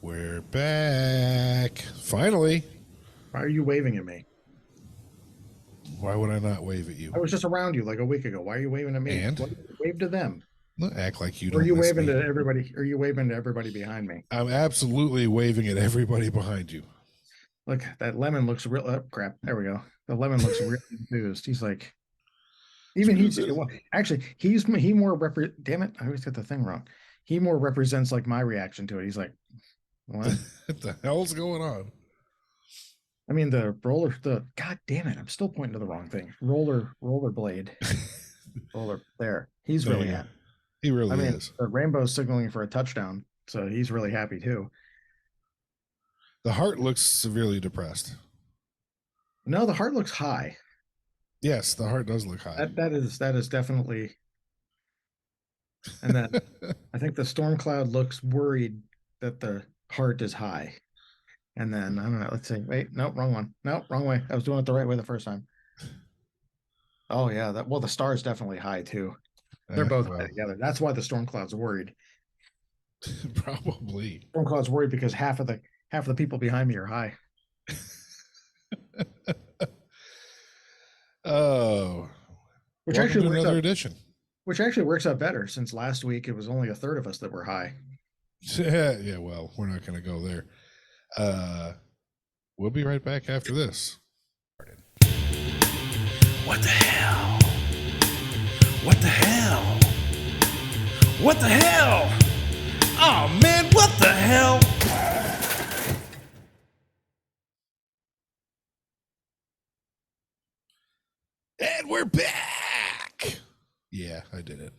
We're back. Finally. Why are you waving at me? Why would I not wave at you? I was just around you like a week ago. Why are you waving at me? And? Wave to them. Don't act like you Or are don't you miss waving me. to everybody? Are you waving to everybody behind me? I'm absolutely waving at everybody behind you. Look, that lemon looks real. Oh, crap. There we go. The lemon looks real enthused. He's like, even he's well, actually he more damn it, I always get the thing wrong. He more represents like my reaction to it. He's like, what? What the hell's going on? I mean, the god damn it, I'm still pointing to the wrong thing. Rollerblade. Roller there. He's There really you go. happy. He really I mean, is. the rainbow's signaling for a touchdown, so he's really happy too. The heart looks severely depressed. No, the heart looks high. Yes, the heart does look high. That is definitely. And then I think the storm cloud looks worried that the heart is high. And then I don't know. Let's see. Wait, no, wrong one. No, wrong way. I was doing it the right way the first time. Oh yeah, the star is definitely high too. They're both high together. That's why the storm cloud's worried. Probably. Storm cloud's worried because half of the people behind me are high. Oh, which actually works another edition. Which actually works out better since last week it was only a third of us that were high. Yeah, well, we're not going to go there. We'll be right back after this. What the hell? What the hell? What the hell? Oh man, what the hell? And we're back. Yeah, I did it.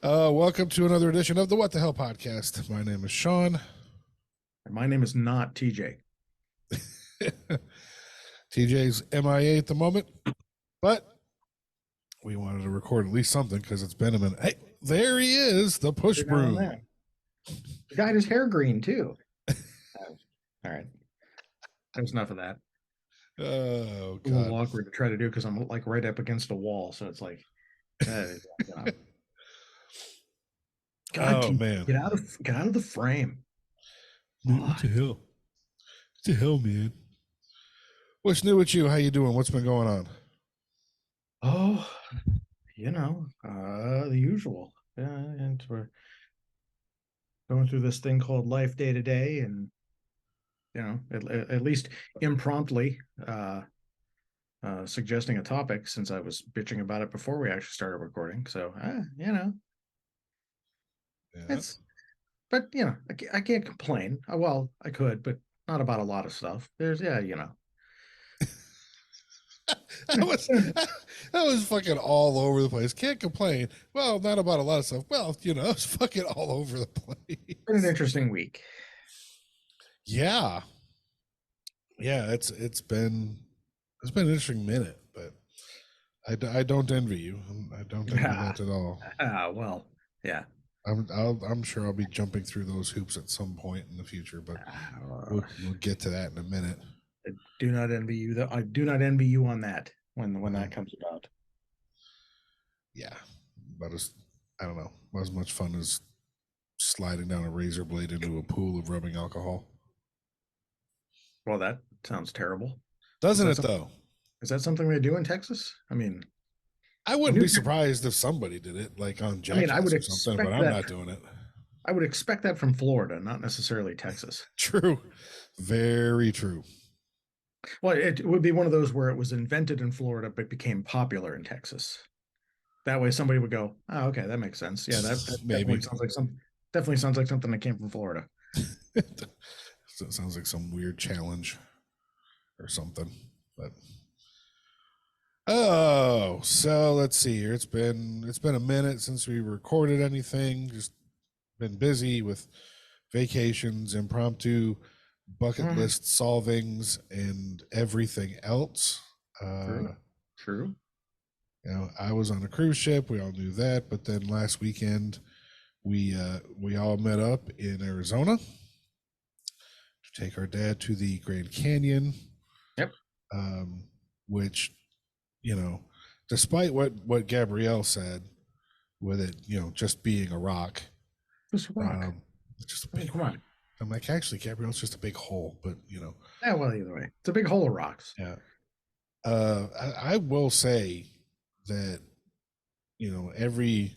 Welcome to another edition of the What the Hell podcast. My name is Sean. And my name is not TJ. TJ's MIA at the moment, but we wanted to record at least something because it's been a minute. Hey, there he is, the push broom. He dyed his hair green too. All right, there's enough of that. Oh, God. A little awkward to try to do because I'm like right up against a wall, so it's like, God, oh man, get out of the frame. What the hell? What the hell, man? What's new with you? How you doing? What's been going on? Oh, the usual. Yeah, and we're going through this thing called life day to day, and at least impromptu suggesting a topic since I was bitching about it before we actually started recording. So, it's, but I can't complain. Well, I could, but not about a lot of stuff. There's, that was fucking all over the place. Can't complain. Well, not about a lot of stuff. Well, it's fucking all over the place. Been an interesting week. Yeah, it's been an interesting minute, but I don't envy you. I don't envy that at all. Well, yeah. I'm sure I'll be jumping through those hoops at some point in the future, but we'll get to that in a minute. I do not envy you. I do not envy you on that when that comes about. Yeah, but I don't know, as much fun as sliding down a razor blade into a pool of rubbing alcohol. Well, that sounds terrible. Doesn't it, though? Is that something they do in Texas? I mean, I wouldn't be surprised if somebody did it, like on Jackass I would or something, but I'm not doing it. I would expect that from Florida, not necessarily Texas. True. Very true. Well, it would be one of those where it was invented in Florida but became popular in Texas. That way somebody would go, oh, okay, that makes sense. Yeah, that maybe definitely sounds like something that came from Florida. So it sounds like some weird challenge or something. But so let's see here. It's been a minute since we recorded anything. Just been busy with vacations, impromptu bucket list solvings, and everything else. True. I was on a cruise ship. We all knew that. But then last weekend, we all met up in Arizona to take our dad to the Grand Canyon. Yep. Which, despite what Gabrielle said with it, just being a rock, Just a rock. It's just a I mean, big come on. I'm like, actually, Gabrielle's just a big hole, but Yeah, well, either way, it's a big hole of rocks. yeah. I will say that every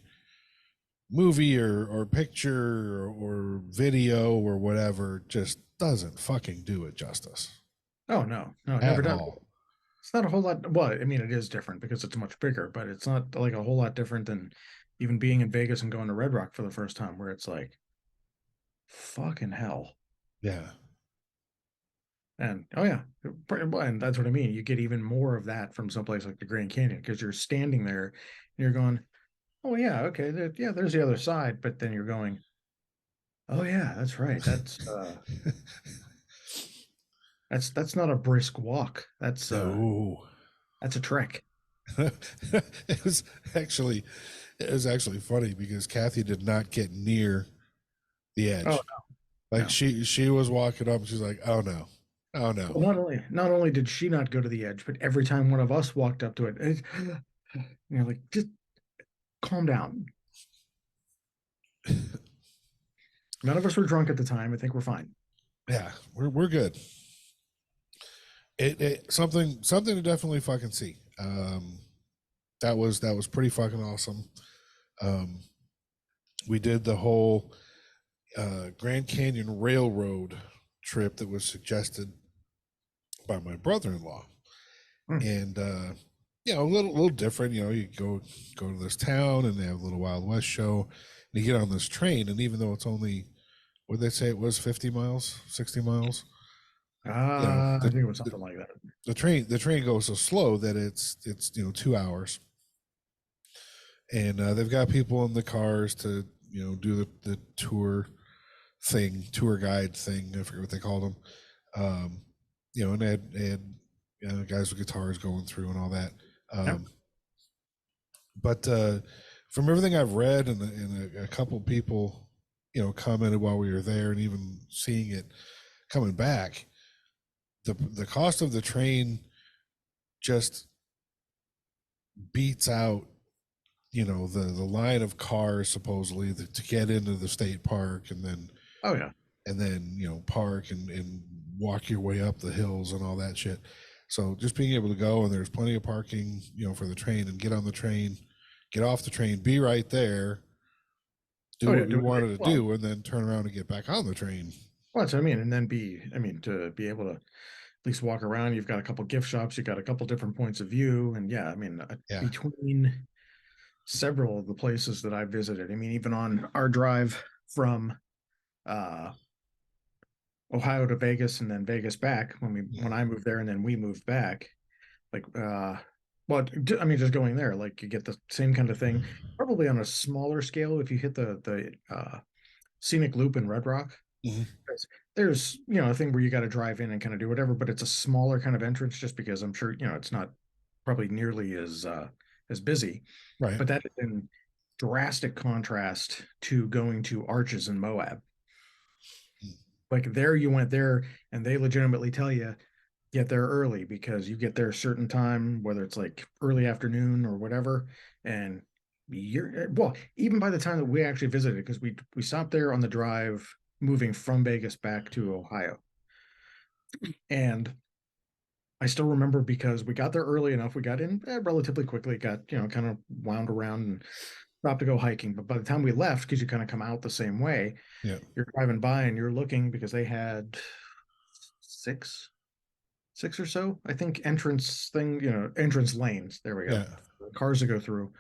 movie or picture or video or whatever just doesn't fucking do it justice Oh no, no, it never at does. all. It's not a whole lot. Well, I mean, it is different because it's much bigger, but it's not like a whole lot different than even being in Vegas and going to Red Rock for the first time, where it's like, fucking hell. Yeah, And oh yeah, and that's what I mean. You get even more of that from someplace like the Grand Canyon because you're standing there and you're going, oh yeah, okay, yeah, there's the other side, but then you're going, oh yeah, that's right. That's not a brisk walk. no. That's a trek. it was actually it was actually funny because Kathy did not get near the edge. Oh Like no. she was walking up and she's like, oh no. Oh no. Well, not only did she not go to the edge, but every time one of us walked up to it, like just calm down. None of us were drunk at the time. I think we're fine. Yeah, we're good. It something to definitely fucking see. That was pretty fucking awesome. We did the whole Grand Canyon Railroad trip that was suggested by my brother-in-law, and a little different. You go to this town and they have a little Wild West show, and you get on this train, and even though it's only, what did they say it was, 50 miles, 60 miles. I think it was something like that. The train goes so slow that it's 2 hours, and they've got people in the cars to do the tour guide thing. I forget what they called them. And they had guys with guitars going through and all that. Yep. But from everything I've read and a couple people commented while we were there, and even seeing it coming back, the cost of the train just beats out the line of cars supposedly to get into the state park, and then Oh yeah. Park and walk your way up the hills and all that shit. So just being able to go, and there's plenty of parking for the train, and get on the train, get off the train, be right there, do what you wanted to do, and then turn around and get back on the train. Well, that's what I mean. And then to be able to at least walk around, you've got a couple gift shops, you've got a couple different points of view. And yeah, I mean, between several of the places that I visited, I mean, even on our drive from Ohio to Vegas and then Vegas back, when I moved there and then we moved back, like I mean, just going there, like you get the same kind of thing, probably on a smaller scale if you hit the scenic loop in Red Rock. Mm-hmm. There's a thing where you got to drive in and kind of do whatever, but it's a smaller kind of entrance just because I'm sure it's not probably nearly as busy. Right. But that is in drastic contrast to going to Arches in Moab. Like there, you went there and they legitimately tell you get there early because you get there a certain time, whether it's like early afternoon or whatever. And even by the time that we actually visited, because we stopped there on the drive moving from Vegas back to Ohio. And I still remember because we got there early enough, we got in relatively quickly, got, kind of wound around and stopped to go hiking. But by the time we left, because you kind of come out the same way, you're driving by and you're looking because they had six or so, I think, entrance lanes. There we go. Yeah. Cars that go through.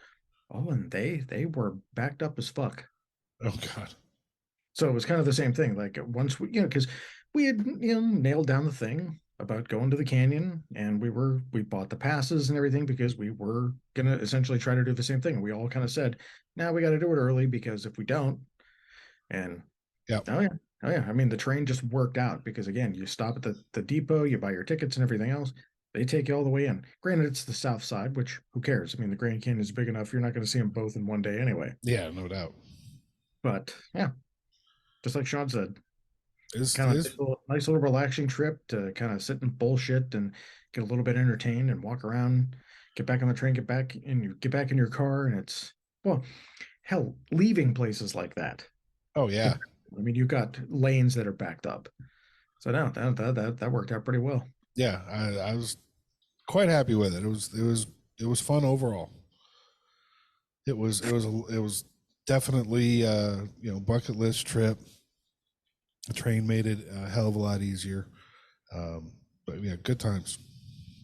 Oh, and they were backed up as fuck. Oh God. So it was kind of the same thing. Like once we, because we had, nailed down the thing about going to the canyon, and we bought the passes and everything because we were going to essentially try to do the same thing. We all kind of said, now we got to do it early because if we don't, and oh yeah. I mean, the train just worked out because again, you stop at the depot, you buy your tickets and everything else. They take you all the way in. Granted, it's the south side, which who cares? I mean, the Grand Canyon is big enough. You're not going to see them both in one day anyway. Yeah, no doubt. But yeah, just like Sean said, it's kind of nice little relaxing trip to kind of sit and bullshit and get a little bit entertained and walk around, get back on the train, get back in your car. And it's, well, hell, leaving places like that. Oh yeah. I mean, you've got lanes that are backed up. So no, that worked out pretty well. Yeah. I was quite happy with it. It was fun overall. It was definitely bucket list trip. The train made it a hell of a lot easier. But yeah, good times.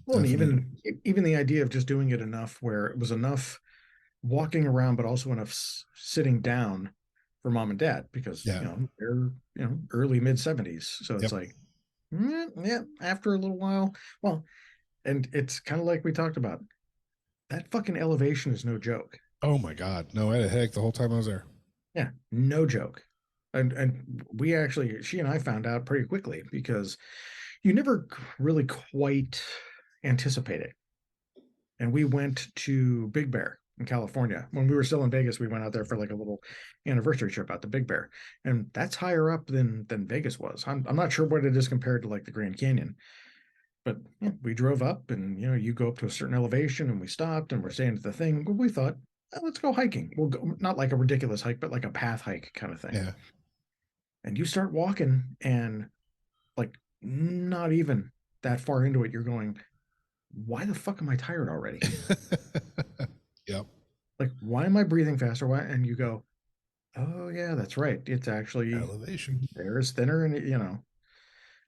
Well, and Definitely. even the idea of just doing it enough where it was enough walking around, but also enough sitting down for mom and dad because Yeah. they're early mid 70s, so it's Yep. like yeah. After a little while, well, and it's kind of like we talked about. That fucking elevation is no joke. Oh my God. No, I had a headache the whole time I was there. Yeah, no joke. And we actually, she and I found out pretty quickly because you never really quite anticipate it. And we went to Big Bear in California. When we were still in Vegas, we went out there for like a little anniversary trip out to Big Bear. And that's higher up than Vegas was. I'm not sure what it is compared to like the Grand Canyon. But yeah, we drove up and you go up to a certain elevation and we stopped and we're staying at the thing. We thought, let's go hiking. We'll go not like a ridiculous hike, but like a path hike kind of thing. Yeah. And you start walking and like not even that far into it, you're going, why the fuck am I tired already? Yep. Like, why am I breathing faster? Why? And you go, oh yeah, that's right. It's actually Elevation. air is thinner, and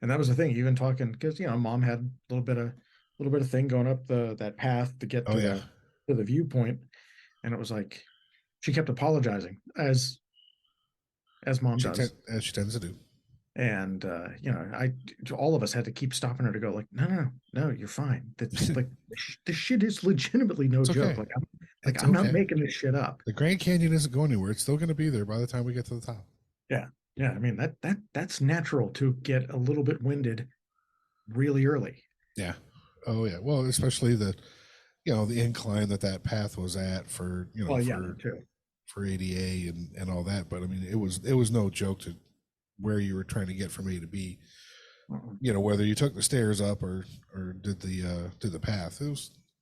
and that was the thing. Even talking because mom had a little bit of thing going up that path to get Oh to yeah. the viewpoint, and it was like she kept apologizing as mom does. As she tends to do. And all of us had to keep stopping her to go like, no, you're fine. That's like this shit is legitimately no It's joke. okay. Like I'm not making this shit up. The Grand Canyon isn't going anywhere. It's still going to be there by the time we get to the top. Yeah, yeah. I mean that's natural to get a little bit winded really early. Yeah. Oh yeah. Well, especially the incline that path was at for Too. for ADA and all that. But I mean, it was no joke to where you were trying to get from A to B. Whether you took the stairs up or did the path,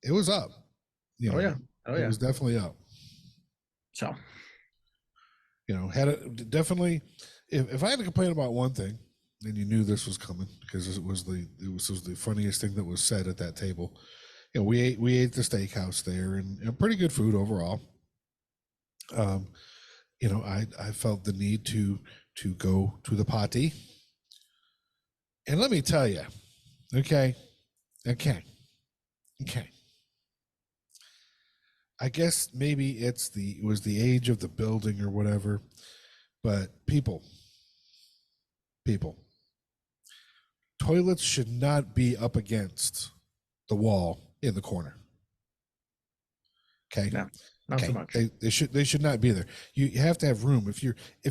it was up. Oh yeah. It was definitely up. So, had it definitely. If I had to complain about one thing, and you knew this was coming because it was the funniest thing that was said at that table. We ate the steakhouse there and pretty good food overall. I felt the need to go to the potty. And let me tell you, okay. I guess maybe it was the age of the building or whatever, but people, toilets should not be up against the wall in the corner. Okay. no, not so much. They should not be there. You have to have room. If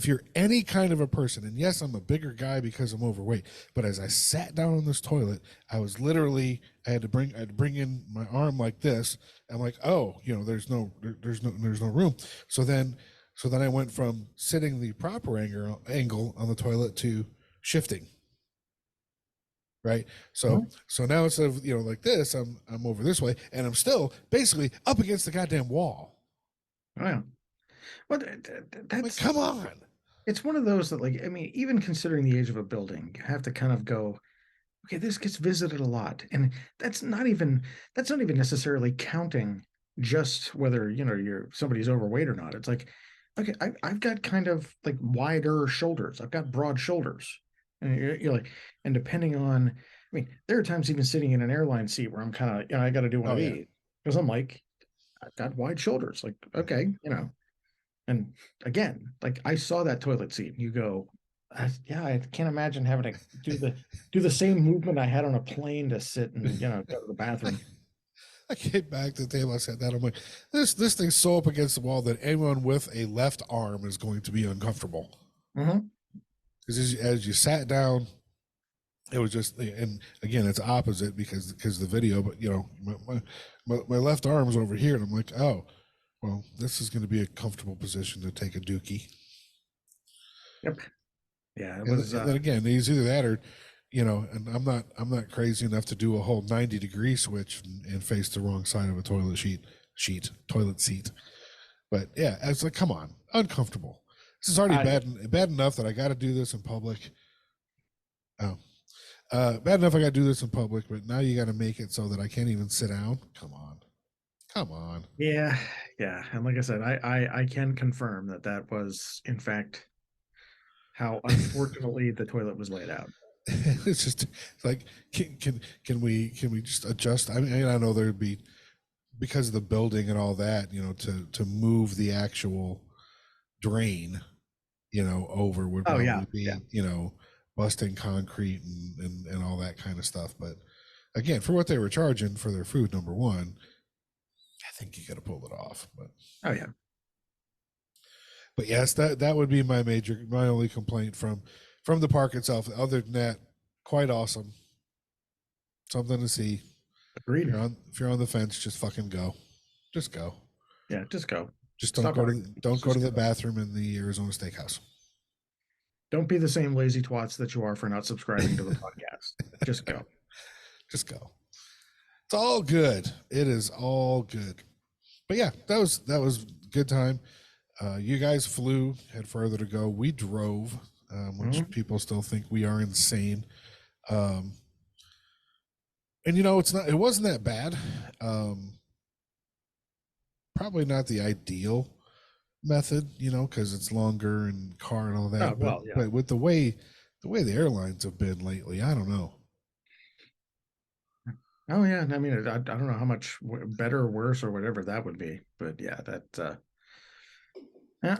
you're any kind of a person, and yes, I'm a bigger guy because I'm overweight, but as I sat down on this toilet, I was literally I had to bring in my arm like this. I'm like, oh, there's no room. So then I went from sitting the proper angle on the toilet to shifting. Right. So now instead of like this, I'm over this way, and I'm still basically up against the goddamn wall. Oh yeah. Well, that's like, come on. It's one of those that, like, I mean, even considering the age of a building, you have to kind of go, okay, this gets visited a lot, and that's not even necessarily counting just whether somebody's overweight or not. It's like, okay, I've got kind of like wider shoulders. I've got broad shoulders, and you're like, and depending on, I mean, there are times even sitting in an airline seat where I'm kind of, I got to do one of these because I'm like, I've got wide shoulders. Like, okay, and again, like I saw that toilet seat, and you go, I can't imagine having to do the same movement I had on a plane to sit and go to the bathroom. I came back to the table. I sat down. I'm like, this thing's so up against the wall that anyone with a left arm is going to be uncomfortable. Because as you sat down, it was just, and again, it's opposite because the video, but my left arm's over here, and I'm like, oh, well, this is going to be a comfortable position to take a dookie. Yep. Yeah. It and, was, and then again, it's either that or, and I'm not crazy enough to do a whole 90-degree switch and face the wrong side of a toilet seat. But yeah, it's like, come on, uncomfortable. This is already I- bad enough that I got to do this in public. Oh, bad enough I got to do this in public, but now you got to make it so that I can't even sit down. Come on. Yeah, yeah. And like I said, I can confirm that that was in fact how unfortunately the toilet was laid out. It's just like can we just adjust? I mean, I know there'd be, because of the building and all that, to move the actual drain, over would Oh, probably yeah, be, yeah. busting concrete and all that kind of stuff. But again, for what they were charging for their food, number one, I think you got to pull it off. Oh yeah. But yes, that would be my only complaint from the park itself. Other than that, quite awesome. Something to see. Agreed. If you're on the fence, just fucking go. Just go. Yeah, just go. Just don't Stop go arguing. don't go to Just the go. bathroom in the Arizona Steakhouse. Don't be the same lazy twats that you are for not subscribing to the podcast. Just go. Just go. It's all good. It is all good. But yeah, that was good time. You guys flew, had further to go. We drove, which people still think we are insane. And it wasn't that bad. Probably not the ideal method, because it's longer and car and all that. Oh, well, yeah. But with the way the airlines have been lately, I don't know. Oh yeah, I mean, I don't know how much better or worse or whatever that would be, but yeah, that. Yeah,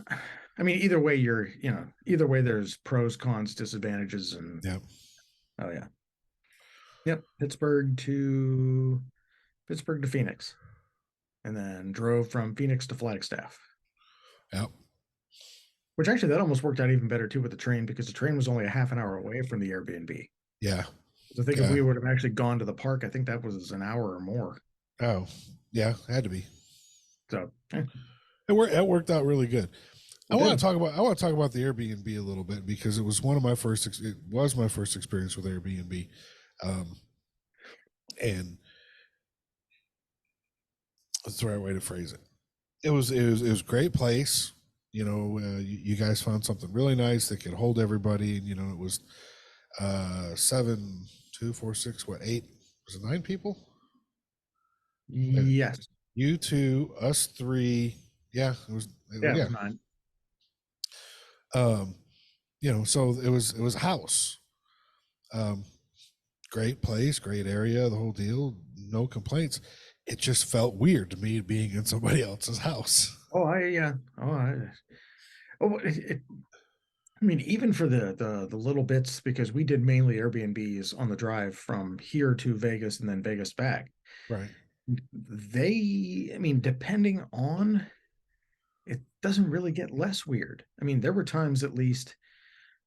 I mean, either way, either way, there's pros, cons, disadvantages, and Yeah. oh yeah, yep. Pittsburgh to Phoenix, and then drove from Phoenix to Flagstaff. Yep. Which actually, that almost worked out even better too with the train, because the train was only a half an hour away from the Airbnb. Yeah. So I think Yeah. if we would have actually gone to the park, I think that was an hour or more. Oh, yeah, had to be. So It worked out really good. I It want did. to talk about the Airbnb a little bit, because it was my first experience with Airbnb, and that's the right way to phrase it. It was a great place. You guys found something really nice that could hold everybody, and it was 7, 2, 4, 6, 8? Was it 9 people? yes, You two, us three. Yeah, it was. yeah, it was 9. So it was a house. Great place, great area, the whole deal, no complaints. It just felt weird to me being in somebody else's house. Oh, I mean, even for the little bits, because we did mainly Airbnbs on the drive from here to Vegas and then Vegas back. Right. I mean, depending on, it doesn't really get less weird. I mean, there were times at least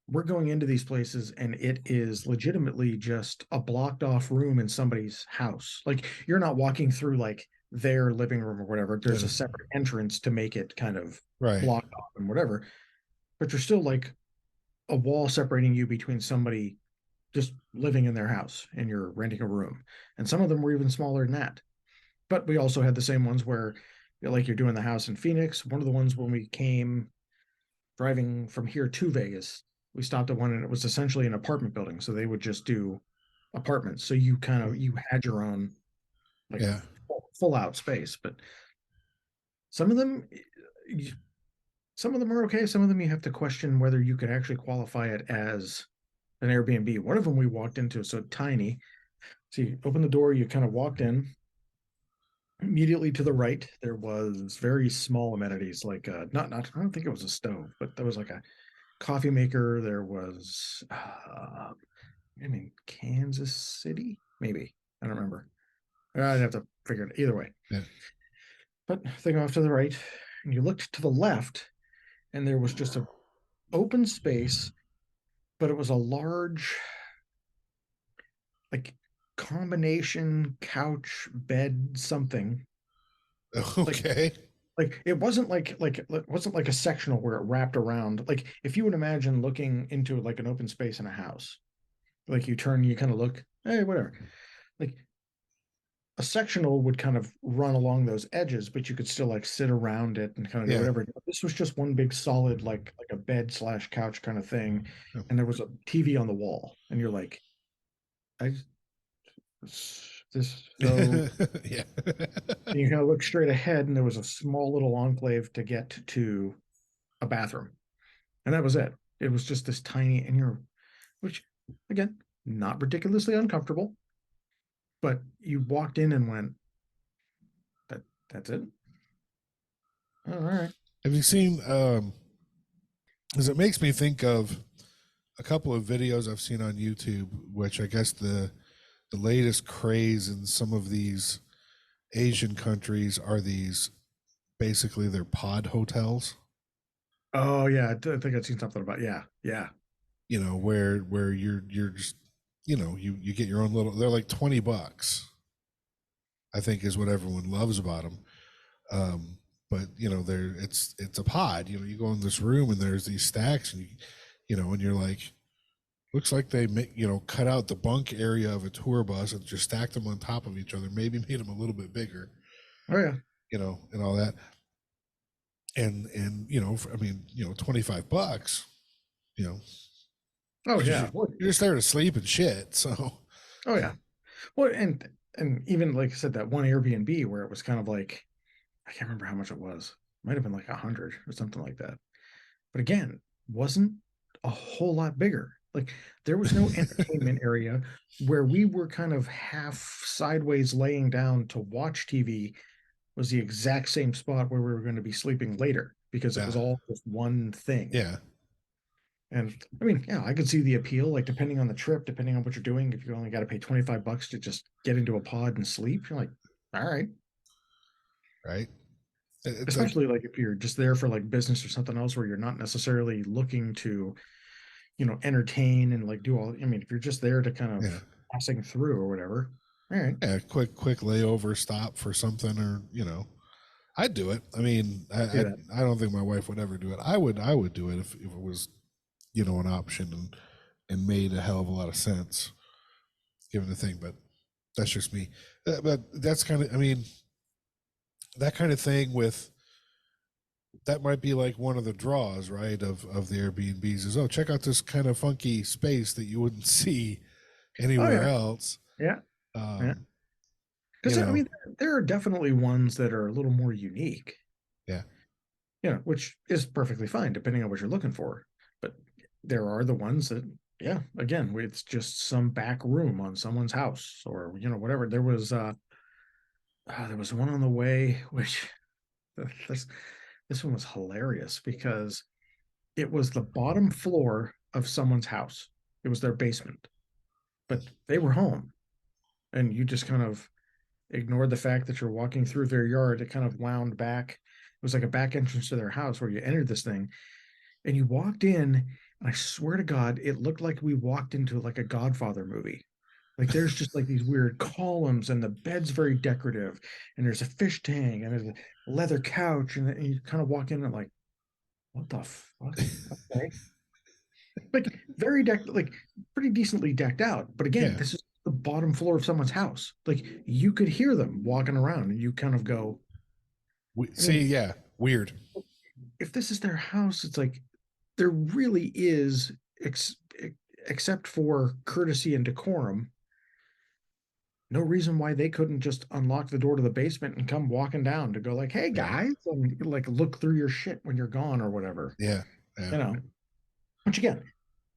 we're going into these places and it is legitimately just a blocked off room in somebody's house. Like, you're not walking through like their living room or whatever. There's Yeah. a separate entrance to make it kind of Right. blocked off and whatever. But you're still like a wall separating you between somebody just living in their house and you're renting a room. And some of them were even smaller than that. But we also had the same ones where, like you're doing the house in Phoenix. One of the ones when we came driving from here to Vegas, we stopped at one and it was essentially an apartment building. So they would just do apartments. So you had your own like Yeah. full out space. But some of them are okay. Some of them you have to question whether you could actually qualify it as an Airbnb. One of them we walked into, so tiny. So you open the door, you kind of walked in. Immediately to the right, there was very small amenities, like not I don't think it was a stove, but there was like a coffee maker. There was Kansas City, maybe. I don't remember. I'd have to figure it either way. Yeah. But think off to the right, and you looked to the left, and there was just a open space, but it was a large, like, combination couch bed something. Okay. Like it wasn't like it wasn't like a sectional where it wrapped around. Like, if you would imagine looking into like an open space in a house, like you turn, you kind of look, hey, whatever. Like, a sectional would kind of run along those edges, but you could still like sit around it and kind of do Yeah. whatever. This was just one big solid like a bed slash couch kind of thing, Yeah. and there was a TV on the wall, and you're like, I this so Yeah. and you kind of look straight ahead, and there was a small little enclave to get to a bathroom, and that was it. It was just this tiny, and which again, not ridiculously uncomfortable, but you walked in and went, that's it. All right. Have you seen? Because it makes me think of a couple of videos I've seen on YouTube, which I guess the latest craze in some of these Asian countries are these basically they're pod hotels. Oh yeah, I think I've seen something about yeah. You know, where you're just you get your own little. They're like $20, I think, is what everyone loves about them. But it's a pod. You go in this room and there's these stacks, and and you're like, looks like they cut out the bunk area of a tour bus and just stacked them on top of each other. Maybe made them a little bit bigger. Oh yeah. And all that. And I mean, $25. Oh yeah. You're just there to sleep and shit. So. Oh yeah. Well, and even like I said, that one Airbnb where it was kind of like, I can't remember how much it was. Might have been like 100 or something like that. But again, wasn't a whole lot bigger. Like there was no entertainment area where we were kind of half sideways laying down to watch TV was the exact same spot where we were going to be sleeping later because it was all just one thing. Yeah. And I mean, yeah, I could see the appeal, like depending on the trip, depending on what you're doing. If you only got to pay $25 to just get into a pod and sleep, you're like, all right. Right. It's especially like if you're just there for like business or something else where you're not necessarily looking to entertain and like do all. I mean, if you're just there to kind of passing through or whatever, all right. Yeah, quick layover stop for something, or I'd do it. I mean, I don't think my wife would ever do it. I would do it if it was an option and made a hell of a lot of sense given the thing. But that's just me. But that's kind of, I mean, that kind of thing that might be like one of the draws, right, of the Airbnbs is, oh, check out this kind of funky space that you wouldn't see anywhere else. Yeah. Because I mean, there are definitely ones that are a little more unique. Yeah. Which is perfectly fine depending on what you're looking for. But there are the ones that, yeah, again, it's just some back room on someone's house or whatever. There was one on the way, which this one was hilarious because it was the bottom floor of someone's house. It was their basement, but they were home, and you just kind of ignored the fact that you're walking through their yard. It kind of wound back. It was like a back entrance to their house where you entered this thing, and you walked in, and I swear to God, it looked like we walked into like a Godfather movie. Like there's just like these weird columns, and the bed's very decorative, and there's a fish tank, and there's a leather couch, and you kind of walk in and like, what the fuck? Okay. Like very like pretty decently decked out. But again, this is the bottom floor of someone's house. Like you could hear them walking around, and you kind of go, weird. If this is their house, it's like there really is, except for courtesy and decorum, no reason why they couldn't just unlock the door to the basement and come walking down to go like, hey guys, and like look through your shit when you're gone or whatever. Yeah. Which again,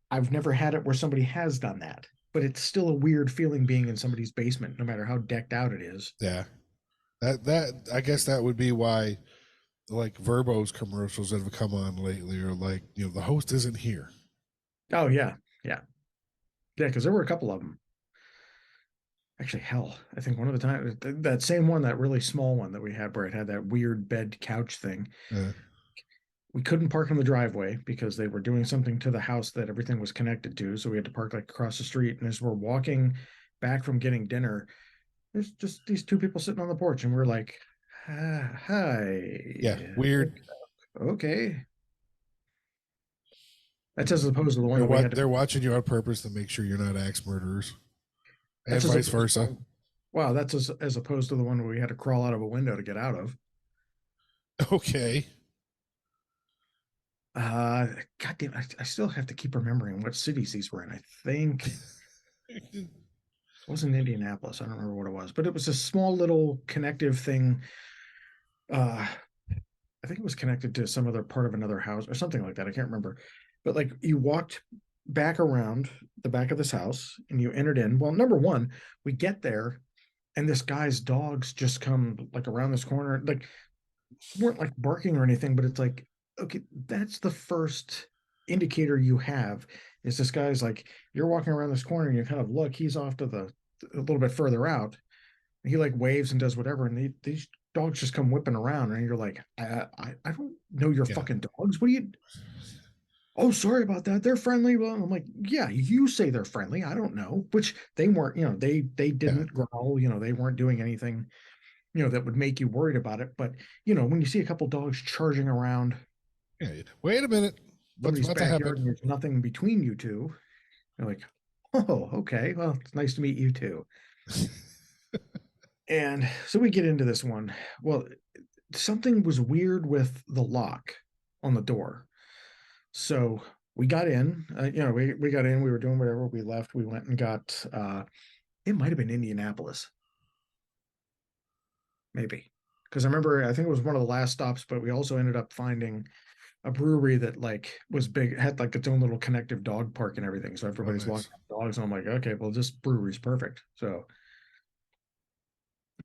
I've never had it where somebody has done that, but it's still a weird feeling being in somebody's basement, no matter how decked out it is. Yeah. That I guess that would be why like Verbo's commercials that have come on lately are like, the host isn't here. Oh yeah. Because there were a couple of them. Actually, hell, I think one of the time, that same one, that really small one that we had where it had that weird bed couch thing. We couldn't park in the driveway because they were doing something to the house that everything was connected to. So we had to park like across the street. And as we're walking back from getting dinner, there's just these two people sitting on the porch, and we're like, hi. Yeah, weird. Okay. That's as opposed to the one they're watching you on purpose to make sure you're not axe murderers. And That's vice versa. Wow, that's as opposed to the one where we had to crawl out of a window to get out of. Okay. God damn, I still have to keep remembering what cities these were in. I think it wasn't Indianapolis. I don't remember what it was, but it was a small little connective thing. Uh, I think it was connected to some other part of another house or something like that. I can't remember. But like you walked back around the back of this house and you entered in. Well, number one, we get there and this guy's dogs just come like around this corner. Like weren't like barking or anything, but it's like, okay, that's the first indicator you have is this guy's like, you're walking around this corner and you kind of look, he's off to the a little bit further out. He like waves and does whatever, and these dogs just come whipping around, and you're like, I don't know your Yeah. fucking dogs. What do you? Oh, sorry about that. They're friendly. Well, I'm like, yeah, you say they're friendly. I don't know, which they weren't. You know, they didn't growl. You know, they weren't doing anything. You know, that would make you worried about it. But you know, when you see a couple dogs charging around Yeah. Wait a minute. What's somebody's about to backyard and happen? there's nothing between you two, you're like, oh, okay. Well, it's nice to meet you too. And so we get into this one. Well, something was weird with the lock on the door. So we got in, you know, we got in, we were doing whatever, we left, we went and got, it might have been Indianapolis, maybe. Because I remember, I think it was one of the last stops, but we also ended up finding a brewery that like was big, had like its own little connective dog park and everything. So everybody's nice. walking dogs. And I'm like, okay, well, this brewery's perfect. So,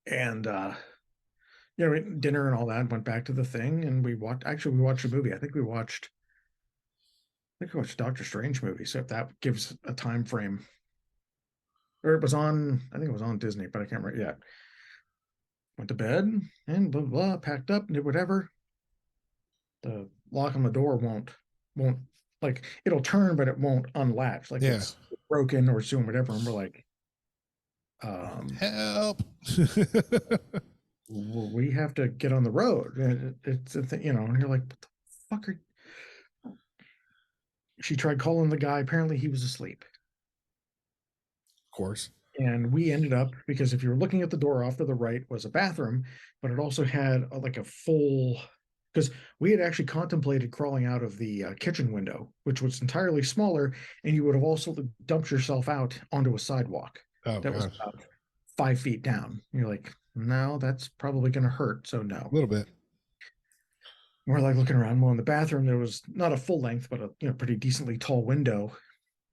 and you know, we ate dinner and all that, went back to the thing, and we watched a movie. I think we watched Doctor Strange movie, so if that gives a time frame. Or it was on, I think it was on Disney, but I can't remember yet. Went to bed and blah blah, packed up, did whatever. The lock on the door won't like it'll turn, but it won't unlatch. Like Yeah. it's broken or soon, whatever. And we're like, Help. we have to get on the road. And it's a thing, you know, and you're like, what the fuck are she tried calling the guy. Apparently he was asleep. Of course. And we ended up, because if you were looking at the door off to the right was a bathroom, but it also had like a full, because we had actually contemplated crawling out of the kitchen window, which was entirely smaller, and you would have also dumped yourself out onto a sidewalk Oh, that was God. about 5 feet down. You're like, no, that's probably going to hurt. So A no. little bit. We're like looking around. Well, in the bathroom, there was not a full length, but a pretty decently tall window,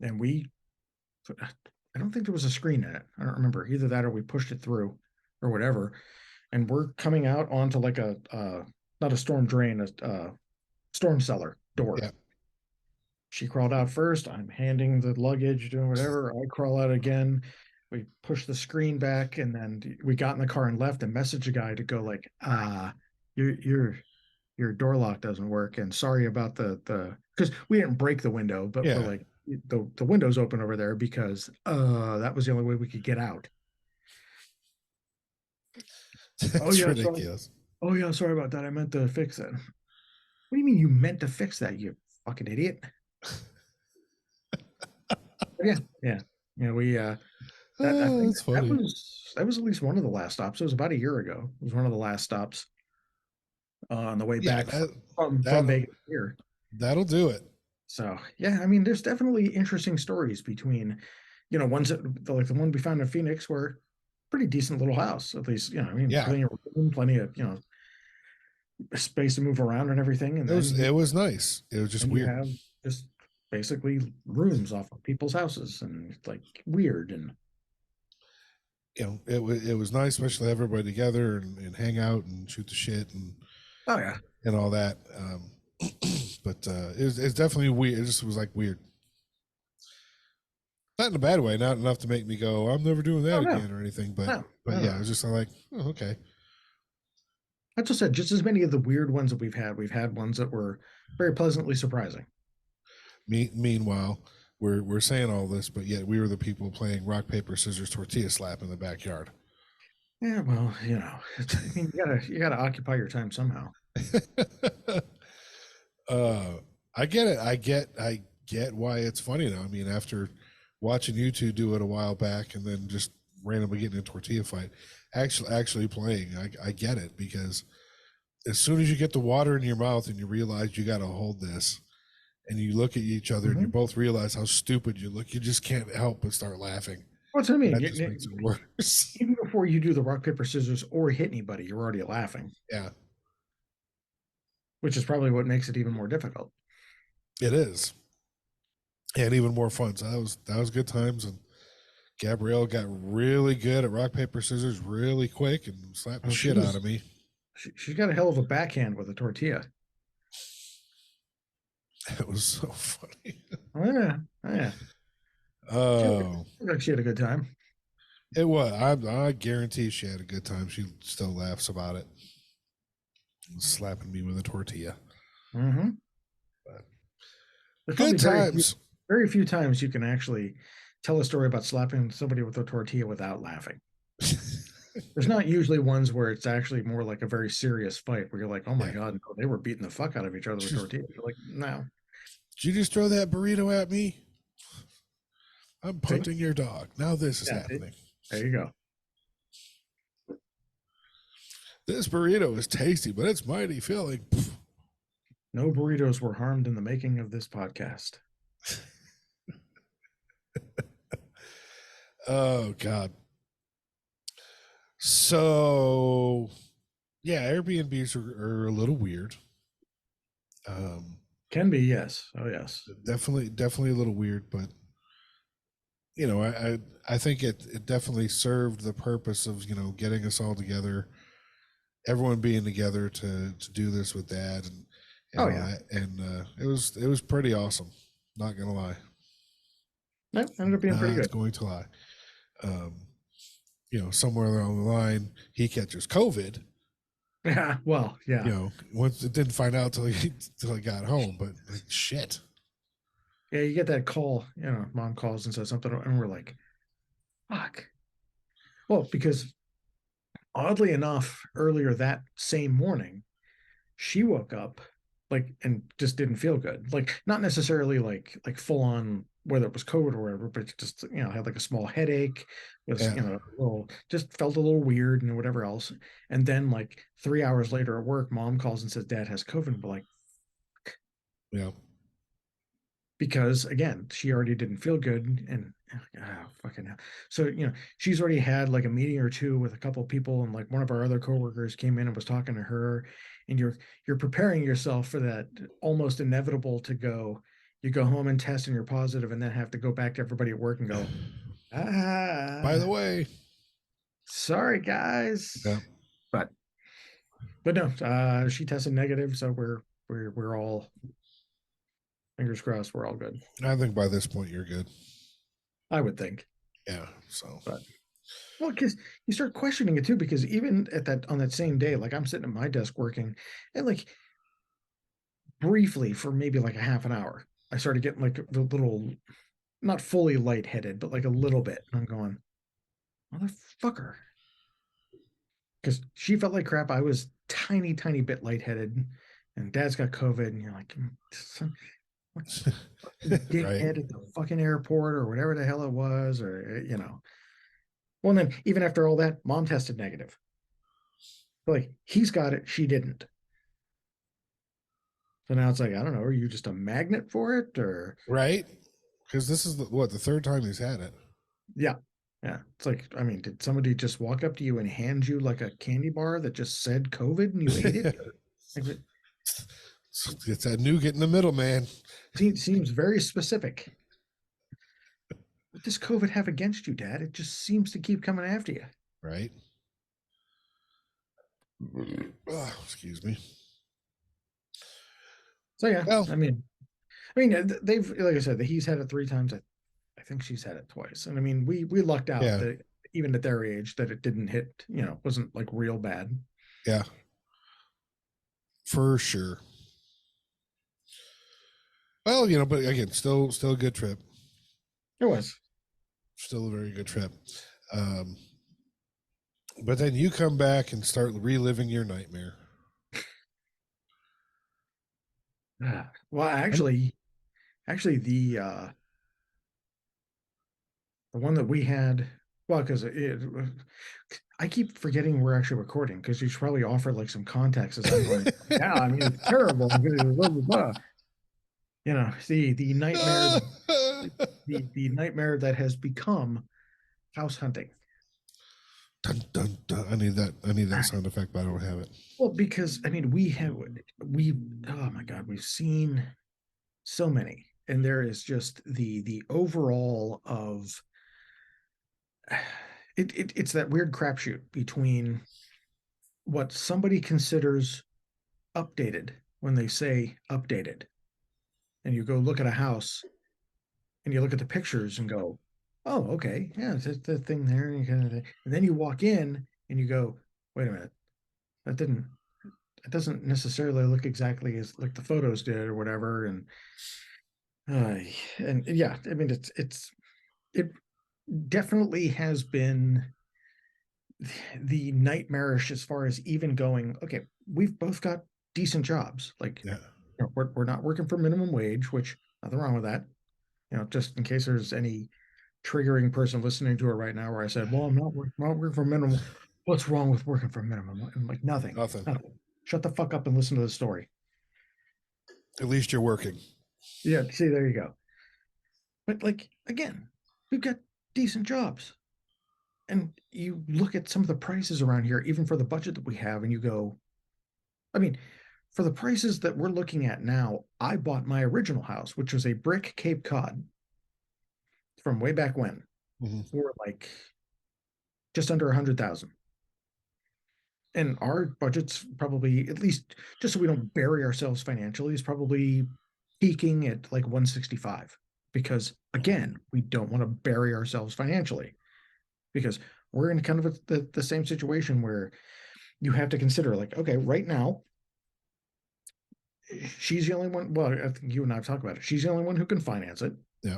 and I don't think there was a screen in it. I don't remember either that or we pushed it through or whatever. And we're coming out onto like a not a storm drain, a storm cellar door. Yeah. She crawled out first. I'm handing the luggage, doing whatever. I crawl out again. We push the screen back, and then we got in the car and left and messaged a guy to go like, your door lock doesn't work, and sorry about the because we didn't break the window, but Yeah. we're like the window's open over there because that was the only way we could get out. That's yeah, ridiculous. Oh yeah, sorry about that. I meant to fix it. What do you mean you meant to fix that, you fucking idiot? Yeah. We I think That's funny. that was at least one of the last stops. It was about a year ago. It was one of the last stops on the way Yeah, back from Vegas here. That'll do it. So yeah, I mean, there's definitely interesting stories between, you know, ones that like the one we found in Phoenix were pretty decent little house, at least, you know, I mean, Yeah. plenty of room, plenty of, you know, space to move around and everything. And It was nice. It was just and weird. you have just basically rooms off of people's houses and it's like weird. And You know, it was nice, especially everybody together and hang out and shoot the shit oh yeah, and all that. But it's definitely weird. It just was like weird. Not in a bad way, not enough to make me go, I'm never doing that Oh, no. again or anything. But No, but no, yeah, no. it was just like, oh, okay. I just said just as many of the weird ones that we've had ones that were very pleasantly surprising. Meanwhile, we're saying all this, but yet we were the people playing rock, paper, scissors, tortilla slap in the backyard. Yeah, well, you know, I mean, you gotta occupy your time somehow. I get it. I get why it's funny now. I mean, after watching you two do it a while back and then just randomly getting in a tortilla fight. Actually playing, I get it, because as soon as you get the water in your mouth and you realize you got to hold this, and you look at each other and you both realize how stupid you look, you just can't help but start laughing. What's what I mean? That just makes it worse. Even before you do the rock, paper, scissors or hit anybody, you're already laughing, Yeah, which is probably what makes it even more difficult. it is, and even more fun. So that was good times, and Gabrielle got really good at rock paper scissors really quick and slapped the shit out of me. She's got a hell of a backhand with a tortilla. It was so funny. Oh, yeah, oh, yeah. Oh, She had a good time. it was. I guarantee she had a good time. She still laughs about it. Slapping me with a tortilla. Mm-hmm. Good times. Very few times you can actually tell a story about slapping somebody with a tortilla without laughing. There's not usually ones where it's actually more like a very serious fight where you're like, oh my God, no, they were beating the fuck out of each other with tortillas. You're like, no. Did you just throw that burrito at me? I'm punting your dog. Now this is happening. There you go. This burrito is tasty, but it's mighty filling. No burritos were harmed in the making of this podcast. Oh, God. So, yeah, Airbnbs are a little weird. Can be, yes. Oh, yes. Definitely a little weird, but you know, I think it definitely served the purpose of, you know, getting us all together, everyone being together to do this with Dad, and oh yeah, and it was pretty awesome. Not gonna lie. No, ended up being pretty good. Not going to lie. You know, somewhere along the line, he catches COVID. Yeah, well, yeah. You know, once it didn't find out till he got home, but like, shit. Yeah, you get that call, you know, mom calls and says something, and we're like, fuck. Well, because oddly enough, earlier that same morning, she woke up like and just didn't feel good. Like not necessarily like full on whether it was COVID or whatever, but just, you know, had like a small headache, was, you know, a little, just felt a little weird and whatever else. And then like 3 hours later at work, mom calls and says Dad has COVID. And we're like, yeah. Because again, she already didn't feel good, and fucking hell. So, you know, she's already had like a meeting or two with a couple of people, and like one of our other coworkers came in and was talking to her, and you're preparing yourself for that almost inevitable to go. You go home and test and you're positive, and then have to go back to everybody at work and go, by the way, sorry guys. Yeah. But no, she tested negative, so we're all, fingers crossed, we're all good. I think by this point you're good. I would think. Yeah. So. But, well, because you start questioning it too, because even on that same day, like I'm sitting at my desk working, and like briefly for maybe like a half an hour, I started getting like the little, not fully lightheaded, but like a little bit. And I'm going, motherfucker. Because she felt like crap. I was tiny bit lightheaded, and Dad's got COVID, and you're like, dickhead Right. at the fucking airport or whatever the hell it was, or, you know. Well, and then even after all that, mom tested negative. Like, he's got it, she didn't. So now it's like, I don't know, are you just a magnet for it, or? Right. Because this is the third time he's had it. Yeah. Yeah. It's like, I mean, did somebody just walk up to you and hand you like a candy bar that just said COVID and you ate it? Like, it's that nougat in the middle, man. Seems very specific. What does COVID have against you, Dad? It just seems to keep coming after you. Right. Oh, excuse me. So yeah, well, I mean, they've, like I said, he's had it 3 times. I think she's had it twice. And I mean, we lucked out that even at their age that it didn't hit, you know, wasn't like real bad. Yeah. For sure. Well, you know, but again, still a good trip. It was. Still a very good trip. But then you come back and start reliving your nightmare. Well, actually the one that we had, Well, because I keep forgetting we're actually recording because you should probably offer like some context as I'm going. Yeah, I mean it's terrible. Blah, blah, blah. You know, the nightmare, the nightmare that has become house hunting. Dun, dun, dun. I need that sound effect, but I don't have it. Well, because I mean we oh my God, we've seen so many, and there is just the overall of it's that weird crapshoot between what somebody considers updated when they say updated, and you go look at a house and you look at the pictures and go, oh, okay, yeah, it's the thing there, and then you walk in and you go, wait a minute, that didn't, it doesn't necessarily look exactly as like the photos did or whatever, and yeah, I mean it definitely has been the nightmarish as far as even going, okay, we've both got decent jobs. Like, Yeah. you know, we're not working for minimum wage, which nothing wrong with that. You know, just in case there's any triggering person listening to it right now where I said, well, I'm not working for minimum. What's wrong with working for minimum? I'm like, nothing. Nothing. Shut the fuck up and listen to the story. At least you're working. Yeah, see, there you go. But like, again, we've got decent jobs. And you look at some of the prices around here, even for the budget that we have, and you go, I mean, for the prices that we're looking at now, I bought my original house, which was a brick Cape Cod from way back when, for like just under 100,000. And our budget's probably, at least just so we don't bury ourselves financially, is probably peaking at like 165. Because again, we don't want to bury ourselves financially, because we're in kind of the same situation where you have to consider, like, okay, right now, she's the only one. Well, I think you and I have talked about it. She's the only one who can finance it. Yeah.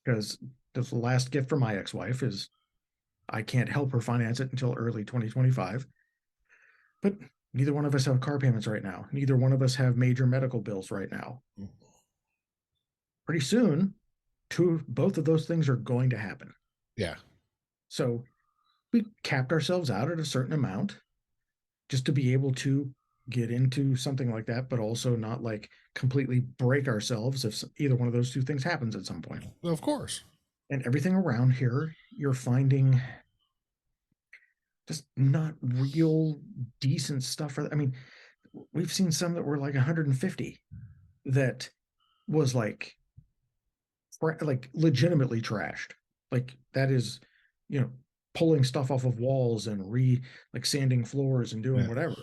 Because the last gift from my ex-wife is I can't help her finance it until early 2025. But neither one of us have car payments right now. Neither one of us have major medical bills right now. Pretty soon, both of those things are going to happen. Yeah. So we capped ourselves out at a certain amount just to be able to get into something like that, but also not like completely break ourselves if either one of those two things happens at some point. Of course. And everything around here, you're finding just not real decent stuff. I mean, we've seen some that were like 150 that was like legitimately trashed. Like that is, you know, pulling stuff off of walls and like sanding floors and doing whatever.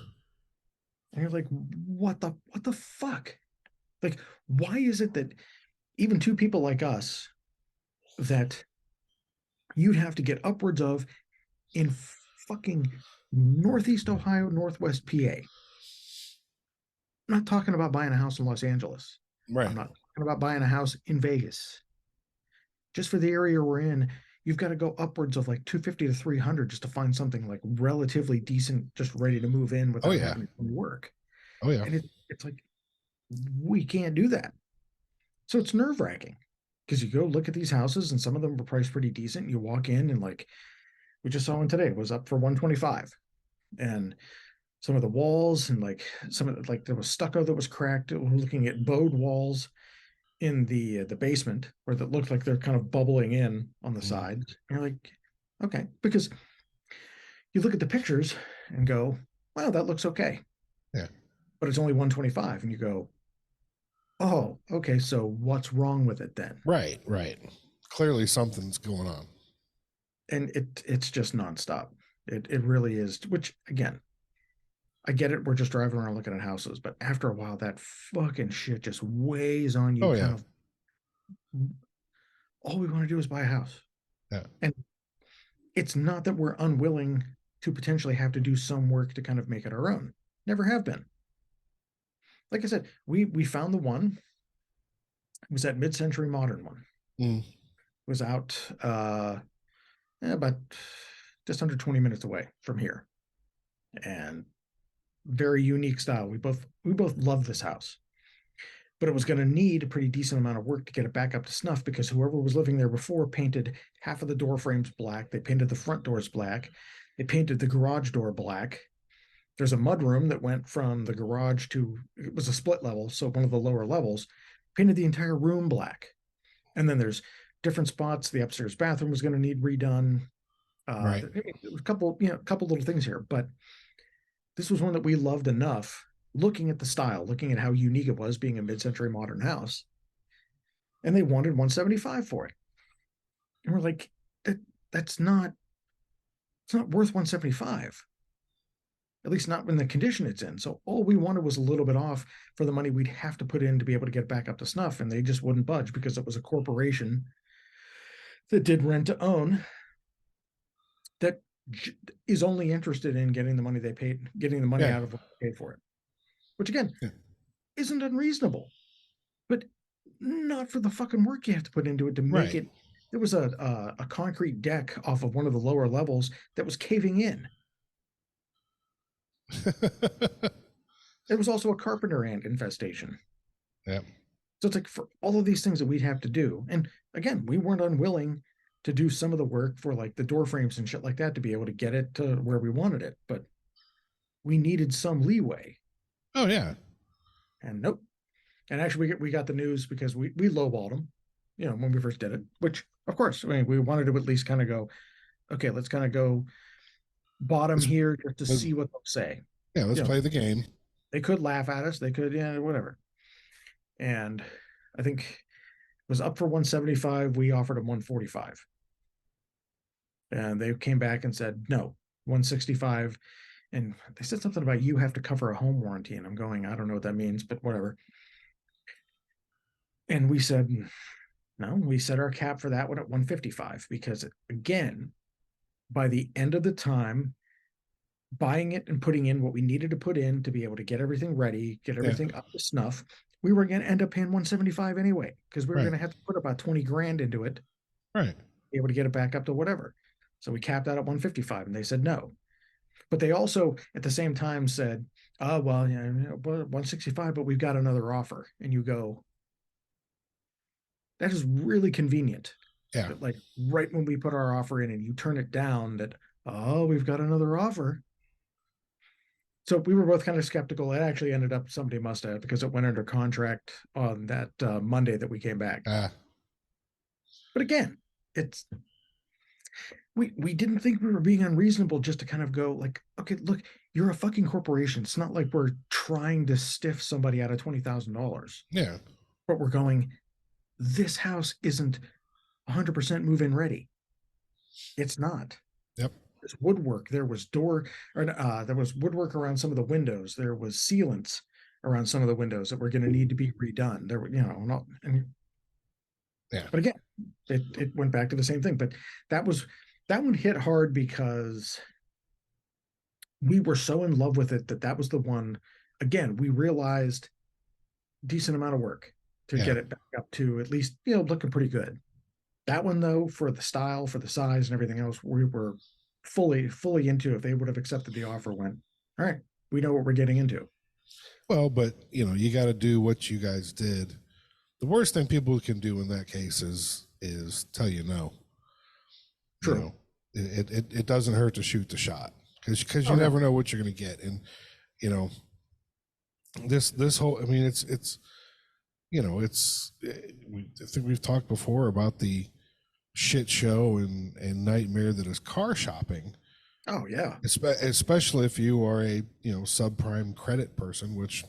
And you're like, what the fuck? Like, why is it that even two people like us that you'd have to get upwards of in fucking Northeast Ohio, Northwest PA? I'm not talking about buying a house in Los Angeles. Right. I'm not talking about buying a house in Vegas. Just for the area we're in, you've got to go upwards of like 250 to 300 just to find something like relatively decent, just ready to move in without having to work. Oh yeah. And it's like, we can't do that. So it's nerve-wracking because you go look at these houses and some of them were priced pretty decent. You walk in and like, we just saw one today, it was up for 125. And some of the walls and like some of the, like there was stucco that was cracked. We're looking at bowed walls in the basement where that looked like they're kind of bubbling in on the sides. And you're like, okay, because you look at the pictures and go, wow, that looks okay. Yeah. But it's only 125, and you go, oh, okay, so what's wrong with it then? Right. Clearly something's going on. And it's just nonstop. It really is, which again, I get it. We're just driving around looking at houses, but after a while, that fucking shit just weighs on you. Oh, yeah. All we want to do is buy a house. Yeah. And it's not that we're unwilling to potentially have to do some work to kind of make it our own. Never have been. Like I said, we found the one. It was that mid-century modern one. It was out about just under 20 minutes away from here. And very unique style. We both love this house. but it was going to need a pretty decent amount of work to get it back up to snuff because whoever was living there before painted half of the door frames black. They painted the front doors black. They painted the garage door black. There's a mudroom that went from the garage to, it was a split level, so one of the lower levels, painted the entire room black. And then there's different spots. The upstairs bathroom was going to need redone. Right. There was a couple little things here, but this was one that we loved enough, looking at the style, looking at how unique it was being a mid-century modern house. And they wanted 175 for it. And we're like, it's not worth 175. At least not in the condition it's in. So all we wanted was a little bit off for the money we'd have to put in to be able to get back up to snuff. And they just wouldn't budge because it was a corporation that did rent to own that is only interested in getting the money they paid, getting the money out of what they paid for it. Which again, isn't unreasonable, but not for the fucking work you have to put into it to make it. There was a concrete deck off of one of the lower levels that was caving in. There was also a carpenter ant infestation. Yeah. So it's like for all of these things that we'd have to do. And again, we weren't unwilling to do some of the work for like the door frames and shit like that to be able to get it to where we wanted it. But we needed some leeway. Oh, yeah. And nope. And actually we got the news because we lowballed them, when we first did it, which of course, I mean, we wanted to at least kind of go, okay, let's kind of go bottom here just to see what they'll say. Yeah, let's play the game. They could laugh at us. They could, whatever. And I think it was up for 175. We offered them 145. And they came back and said, no, 165. And they said something about you have to cover a home warranty. And I'm going, I don't know what that means, but whatever. And we said, no, we set our cap for that one at 155 because, again, by the end of the time, buying it and putting in what we needed to put in to be able to get everything ready, get everything up to snuff, we were going to end up paying 175 anyway because we were going to have to put about 20 grand into it, right? Be able to get it back up to whatever. So we capped that at 155, and they said no. But they also, at the same time, said, "Oh well, 165, but we've got another offer." And you go, "That is really convenient." Yeah. But like right when we put our offer in, and you turn it down, that we've got another offer. So we were both kind of skeptical. It actually ended up somebody must have because it went under contract on that Monday that we came back. But again, it's we didn't think we were being unreasonable just to kind of go like, okay, look, you're a fucking corporation. It's not like we're trying to stiff somebody out of $20,000. Yeah. But we're going, this house isn't 100% move-in ready. It's not. Yep. There's woodwork. There was there was woodwork around some of the windows. There was sealants around some of the windows that were going to need to be redone. There were, not. Yeah. But again, it went back to the same thing. But that one hit hard because we were so in love with it that was the one. Again, we realized decent amount of work to get it back up to at least looking pretty good. That one though, for the style, for the size, and everything else, we were fully into. If they would have accepted the offer, went, all right, we know what we're getting into. Well, but you got to do what you guys did. The worst thing people can do in that case is tell you no. True. It doesn't hurt to shoot the shot because you never know what you're going to get. And this whole, I mean, I think we've talked before about the shit show and nightmare that is car shopping. Oh yeah. Especially if you are a subprime credit person, which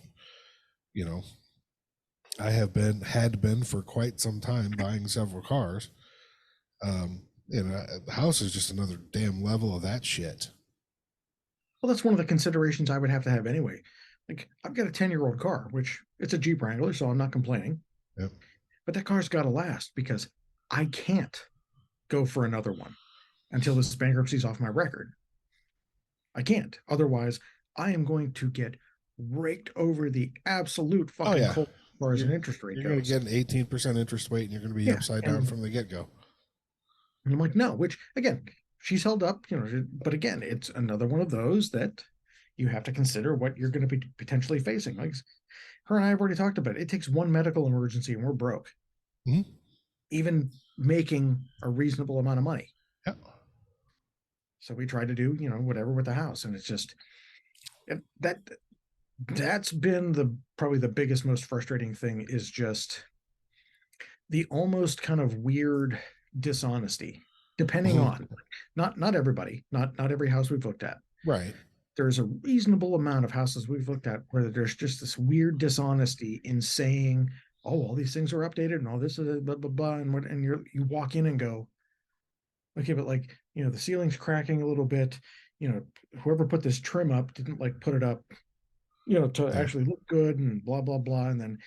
I had been for quite some time, buying several cars. The house is just another damn level of that shit. Well, that's one of the considerations I would have to have anyway. Like, I've got a 10-year-old car, which it's a Jeep Wrangler, so I'm not complaining. Yep. But that car's got to last because I can't go for another one until this bankruptcy's off my record. I can't. Otherwise, I am going to get raked over the absolute fucking cold as far as an interest rate goes. You're going to get an 18% interest rate, and you're going to be upside down from the get-go. And I'm like, no, which, again, she's held up, but again, it's another one of those that you have to consider what you're going to be potentially facing. Like, her and I have already talked about it. It takes one medical emergency and we're broke. Mhm. Even making a reasonable amount of money. Yeah. So we try to do, whatever with the house. And it's just that's been probably the biggest, most frustrating thing is just the almost kind of weird dishonesty, depending Mhm. on not everybody, not every house we've looked at. Right. There's a reasonable amount of houses we've looked at where there's just this weird dishonesty in saying, "Oh, all these things are updated and all this is blah blah blah," and you walk in and go, "Okay, but like the ceiling's cracking a little bit. Whoever put this trim up didn't like put it up, to Yeah. actually look good and blah blah blah," and then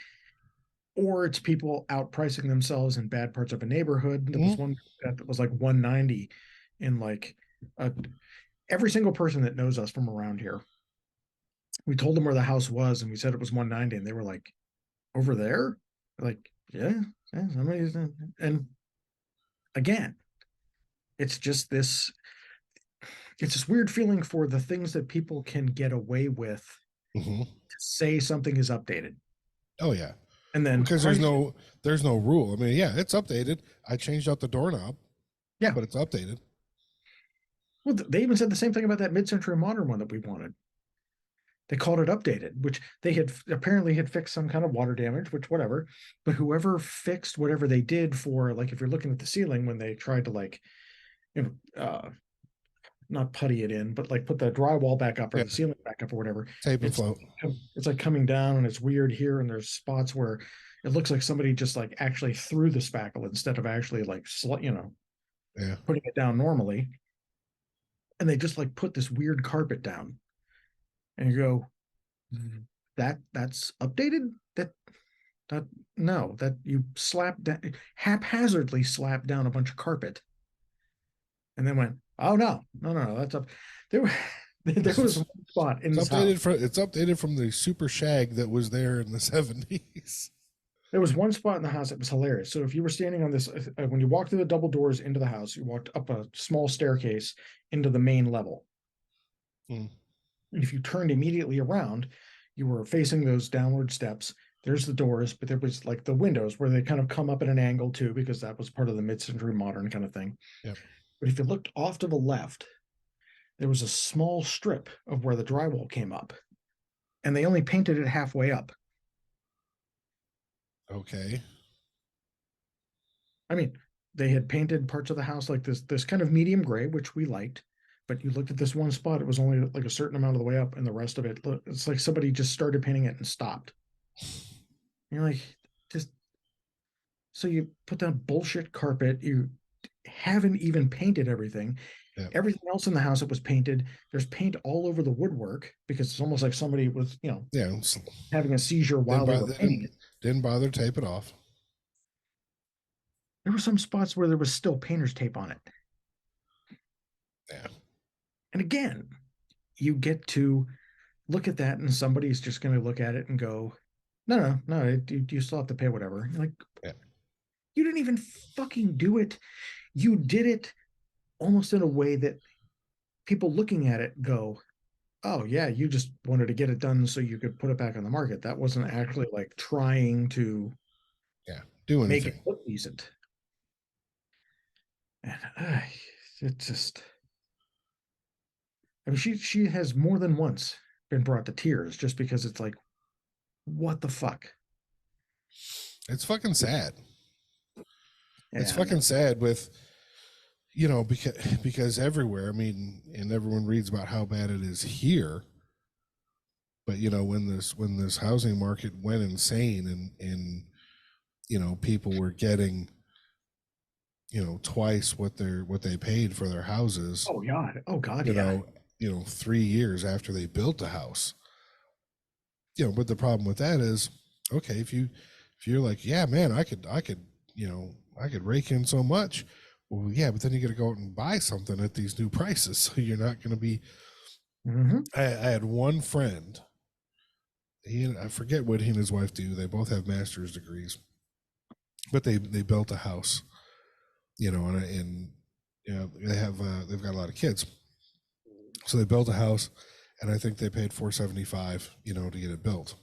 or it's people outpricing themselves in bad parts of a neighborhood. There was one that was like 190 in like every single person that knows us from around here. We told them where the house was and we said it was 190 and they were like, "Over there?" Like, yeah, somebody's and again, it's just this weird feeling for the things that people can get away with Hmm. to say something is updated. Oh yeah. And then Because there's no rule. I mean, yeah, it's updated. I changed out the doorknob. Yeah. But it's updated. Well, they even said the same thing about that mid-century modern one that we wanted. They called it updated, which they had apparently had fixed some kind of water damage, which whatever. But whoever fixed whatever they did for, like, if you're looking at the ceiling when they tried to like, not putty it in, but like put the drywall back up or the ceiling back up or whatever. Tape and float. It's like coming down and it's weird here. And there's spots where it looks like somebody just like actually threw the spackle instead of actually like, putting it down normally. And they just like put this weird carpet down. And you go, that's updated? No, that you haphazardly slapped down a bunch of carpet. And then went, "Oh no, that's up." There was one spot in this house. It's updated from the super shag that was there in the 70s. There was one spot in the house that was hilarious. So if you were standing on this, when you walked through the double doors into the house, you walked up a small staircase into the main level. And if you turned immediately around, you were facing those downward steps. There's the doors, but there was like the windows where they kind of come up at an angle too, because that was part of the mid-century modern kind of thing. Yep. But if you looked off to the left, there was a small strip of where the drywall came up, and they only painted it halfway up. Okay. I mean, they had painted parts of the house like this kind of medium gray, which we liked. But you looked at this one spot, it was only like a certain amount of the way up, and the rest of it, it's like somebody just started painting it and stopped. And you're like, just so you put down bullshit carpet, you haven't even painted everything. Yeah. Everything else in the house that was painted, there's paint all over the woodwork because it's almost like somebody was, having a seizure while they were painting it. Didn't bother to tape it off. There were some spots where there was still painter's tape on it. Yeah. And again, you get to look at that and somebody's just going to look at it and go, no, you still have to pay whatever. You're like, you didn't even fucking do it. You did it almost in a way that people looking at it go, "Oh yeah, you just wanted to get it done so you could put it back on the market." That wasn't actually like trying to do anything. Make it look decent. And it just, I mean, she has more than once been brought to tears just because it's like, what the fuck? It's fucking sad. It's Yeah, fucking sad with, because everywhere, I mean, and everyone reads about how bad it is here. But when this housing market went insane and people were getting twice what they paid for their houses. Oh God. 3 years after they built a house. But the problem with that is, okay, if you're like, yeah, man, I could rake in so much. Well, yeah, but then you got to go out and buy something at these new prices. So you're not going to be. Mm-hmm. I had one friend. I forget what he and his wife do. They both have master's degrees, but they built a house, and they've got a lot of kids. So they built a house, and I think they paid $475, to get it built.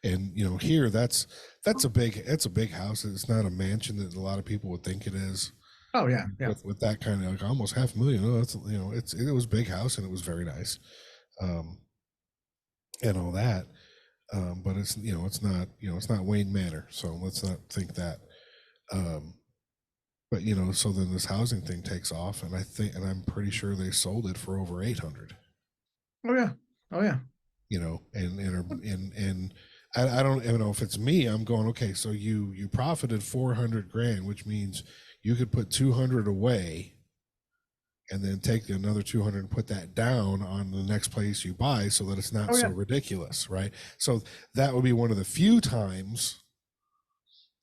And here that's a big house. It's not a mansion that a lot of people would think it is. Oh yeah, yeah. With that kind of like almost $500,000. Oh, that's it was a big house and it was very nice, and all that. But it's it's not Wayne Manor, so let's not think that. But so then this housing thing takes off, and I'm pretty sure they sold it for over 800. Oh yeah, oh yeah. And I don't even know if it's me. I'm going, okay, so you profited 400 grand, which means you could put 200 away and then take another 200 and put that down on the next place you buy so that it's not so ridiculous, right? So that would be one of the few times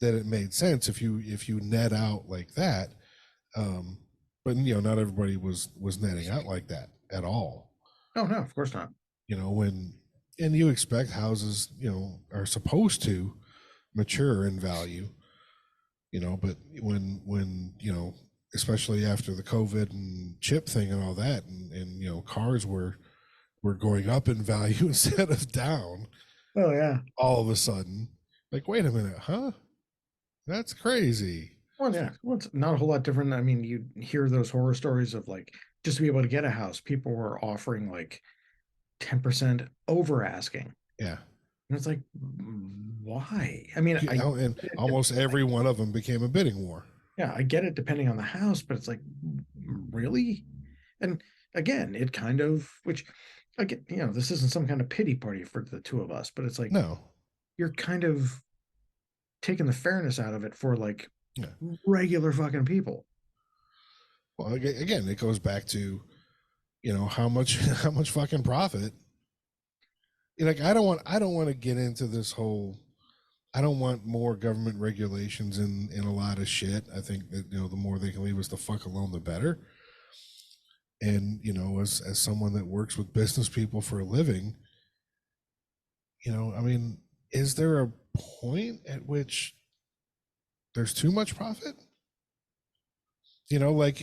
that it made sense if you net out like that. But not everybody was netting out like that at all. Oh no, of course not. And you expect houses, are supposed to mature in value, but when especially after the COVID and chip thing and all that, and cars were going up in value instead of down. Oh yeah. All of a sudden, like, wait a minute, huh? That's crazy. Well, yeah. Well, it's not a whole lot different. I mean, you hear those horror stories of like just to be able to get a house, people were offering like 10% over asking. Yeah. And it's like, why? I mean, and almost every one of them became a bidding war. Yeah, I get it depending on the house, but it's like, really? And again, it kind of, which I get, this isn't some kind of pity party for the two of us, but it's like, no, you're kind of taking the fairness out of it for like regular fucking people. Well, again, it goes back to, how much fucking profit. Like, I don't want to get into this whole. I don't want more government regulations in a lot of shit. I think that the more they can leave us the fuck alone, the better. And as someone that works with business people for a living, I mean, is there a point at which there's too much profit? Like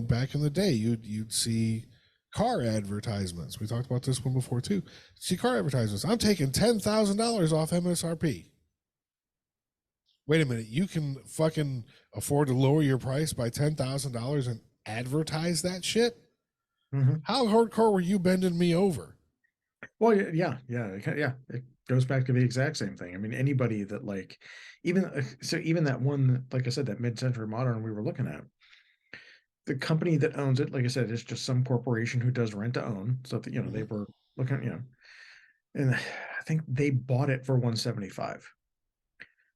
back in the day, you'd see car advertisements. We talked about this one before too. See car advertisements. I'm taking $10,000 off MSRP. Wait a minute, you can fucking afford to lower your price by $10,000 and advertise that shit? Mm-hmm. How hardcore were you bending me over? Well, yeah. It goes back to the exact same thing. I mean, anybody that like, even that one, like I said, that mid-century modern we were looking at, the company that owns it, like I said, is just some corporation who does rent to own. So that they were looking at, and I think they bought it for 175.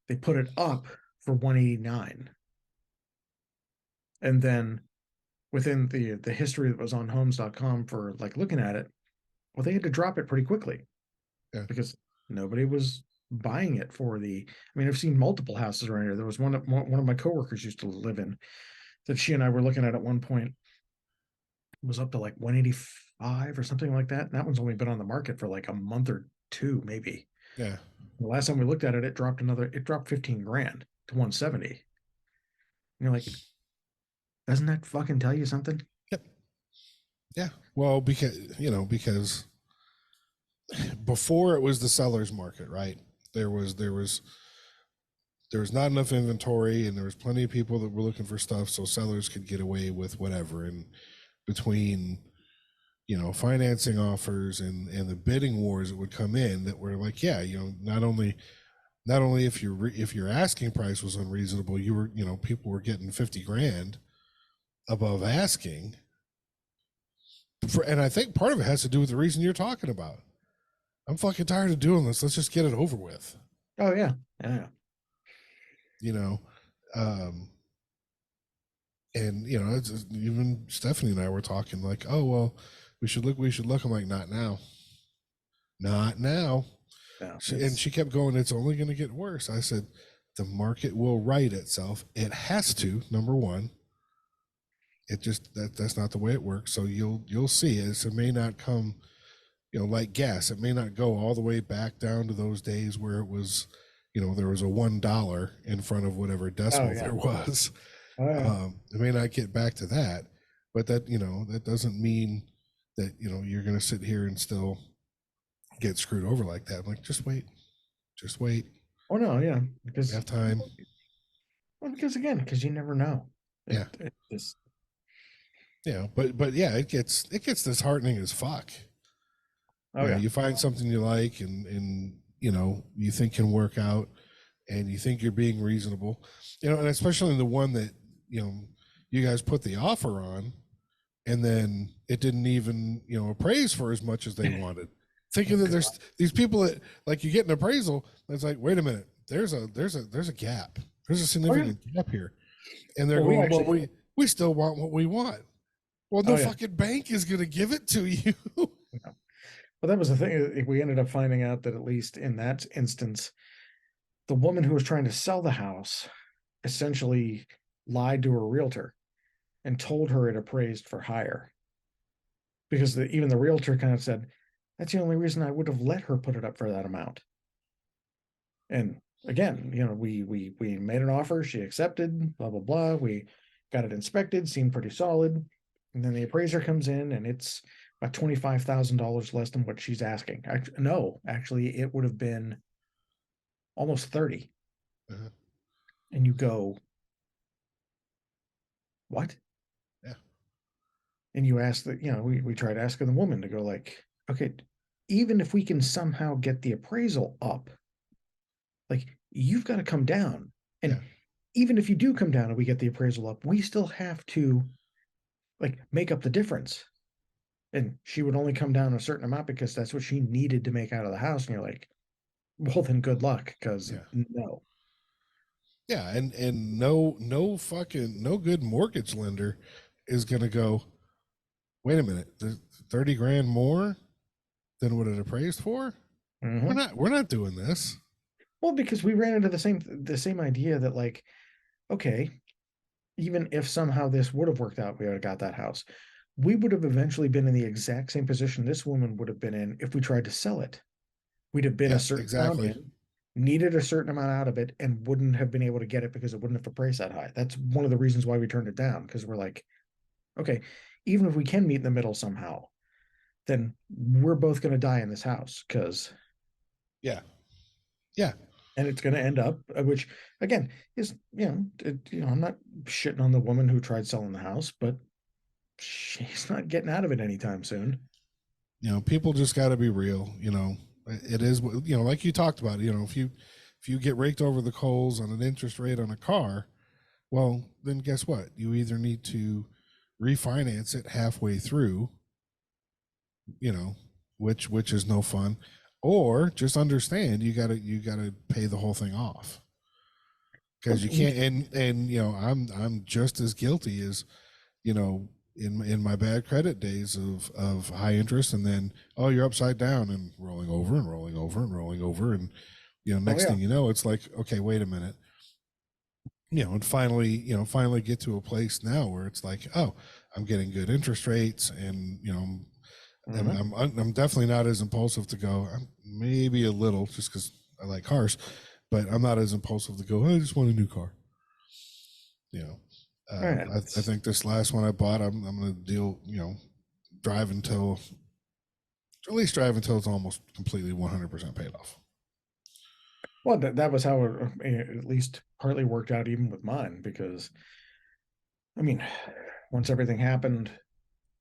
They put it up for 189. And then within the history that was on homes.com for like looking at it, well, they had to drop it pretty quickly. Yeah. Because nobody was buying it for I mean, I've seen multiple houses around here. There was one of my coworkers used to live in that she and I were looking at one point. It was up to like 185 or something like that. And that one's only been on the market for like a month or two, maybe. Yeah. The last time we looked at it, it dropped 15 grand to 170. And you're like, doesn't that fucking tell you something? Yep. Yeah. Well, because before it was the seller's market, right? There was not enough inventory, and there was plenty of people that were looking for stuff, so sellers could get away with whatever. And between financing offers and the bidding wars that would come in, that were like, yeah, not only if your asking price was unreasonable, you were people were getting 50 grand above asking. And I think part of it has to do with the reason you're talking about. I'm fucking tired of doing this. Let's just get it over with. Oh yeah. And it's even Stephanie and I were talking like, oh well, we should look. I'm like, not now. Yeah, and she kept going, it's only going to get worse. I said, the market will right itself. It has to, number one. It just that's not the way it works. So you'll see it. So it may not come, like gas. It may not go all the way back down to those days where it was, there was a $1 in front of whatever decimal there was. It may not get back to that, but that that doesn't mean that you're going to sit here and still get screwed over like that. I'm like, just wait. Just wait. Oh no, yeah, We because have time. well, because again, because you never know. Yeah. It just But yeah, it gets disheartening as fuck. oh yeah. You find something you like and you think can work out, and you think you're being reasonable, and especially in the one that you guys put the offer on, and then it didn't even appraise for as much as they wanted. Thinking that there's these people that like you get an appraisal, and it's like, wait a minute, there's a gap, there's a significant gap here, and they're Well, we going, well, actually- we still want what we want. Well, no Oh, yeah. fucking bank is gonna give it to you. Well, that was the thing. We ended up finding out that at least in that instance, the woman who was trying to sell the house essentially lied to her realtor and told her it appraised for higher. Because even the realtor kind of said, that's the only reason I would have let her put it up for that amount. And again, we made an offer, she accepted, blah blah blah. We got it inspected, seemed pretty solid, and then the appraiser comes in, and it's about $25,000 less than what she's asking. Actually, it would have been almost 30. Uh-huh. And you go, what? Yeah. And you ask that, we tried asking the woman to go like, okay, even if we can somehow get the appraisal up, like you've got to come down. And Yeah. even if you do come down and we get the appraisal up, we still have to like make up the difference. And she would only come down a certain amount because that's what she needed to make out of the house. And you're like, well, then good luck, because no. Yeah, and no fucking no good mortgage lender is gonna go, wait a minute, there's 30 grand more than what it appraised for? Mhm. We're not doing this. Well, because we ran into the same idea that like, okay, even if somehow this would have worked out, we would have got that house. We would have eventually been in the exact same position this woman would have been in if we tried to sell it. We'd have been a Yes, certain amount exactly. in, needed a certain amount out of it, and wouldn't have been able to get it because it wouldn't have appraised that high. That's one of the reasons why we turned it down, because we're like, okay, even if we can meet in the middle somehow, then we're both going to die in this house because Yeah. Yeah. and it's going to end up, which again is I'm not shitting on the woman who tried selling the house, but she's not getting out of it anytime soon. People just got to be real. It is like you talked about. If you get raked over the coals on an interest rate on a car, well, then guess what? You either need to refinance it halfway through, which is no fun, or just understand you gotta pay the whole thing off, because you can't. And I'm just as guilty as in my bad credit days of high interest, and then you're upside down and rolling over and rolling over and rolling over, and next thing you know, it's like, okay, wait a minute, and finally get to a place now where it's like, I'm getting good interest rates, and I'm definitely not as impulsive to go. Maybe a little, just because I like cars, but I'm not as impulsive to go, I just want a new car. I think this last one I bought, I'm going to deal, drive until it's almost completely 100% paid off. Well, that was how it at least partly worked out, even with mine, because I mean, once everything happened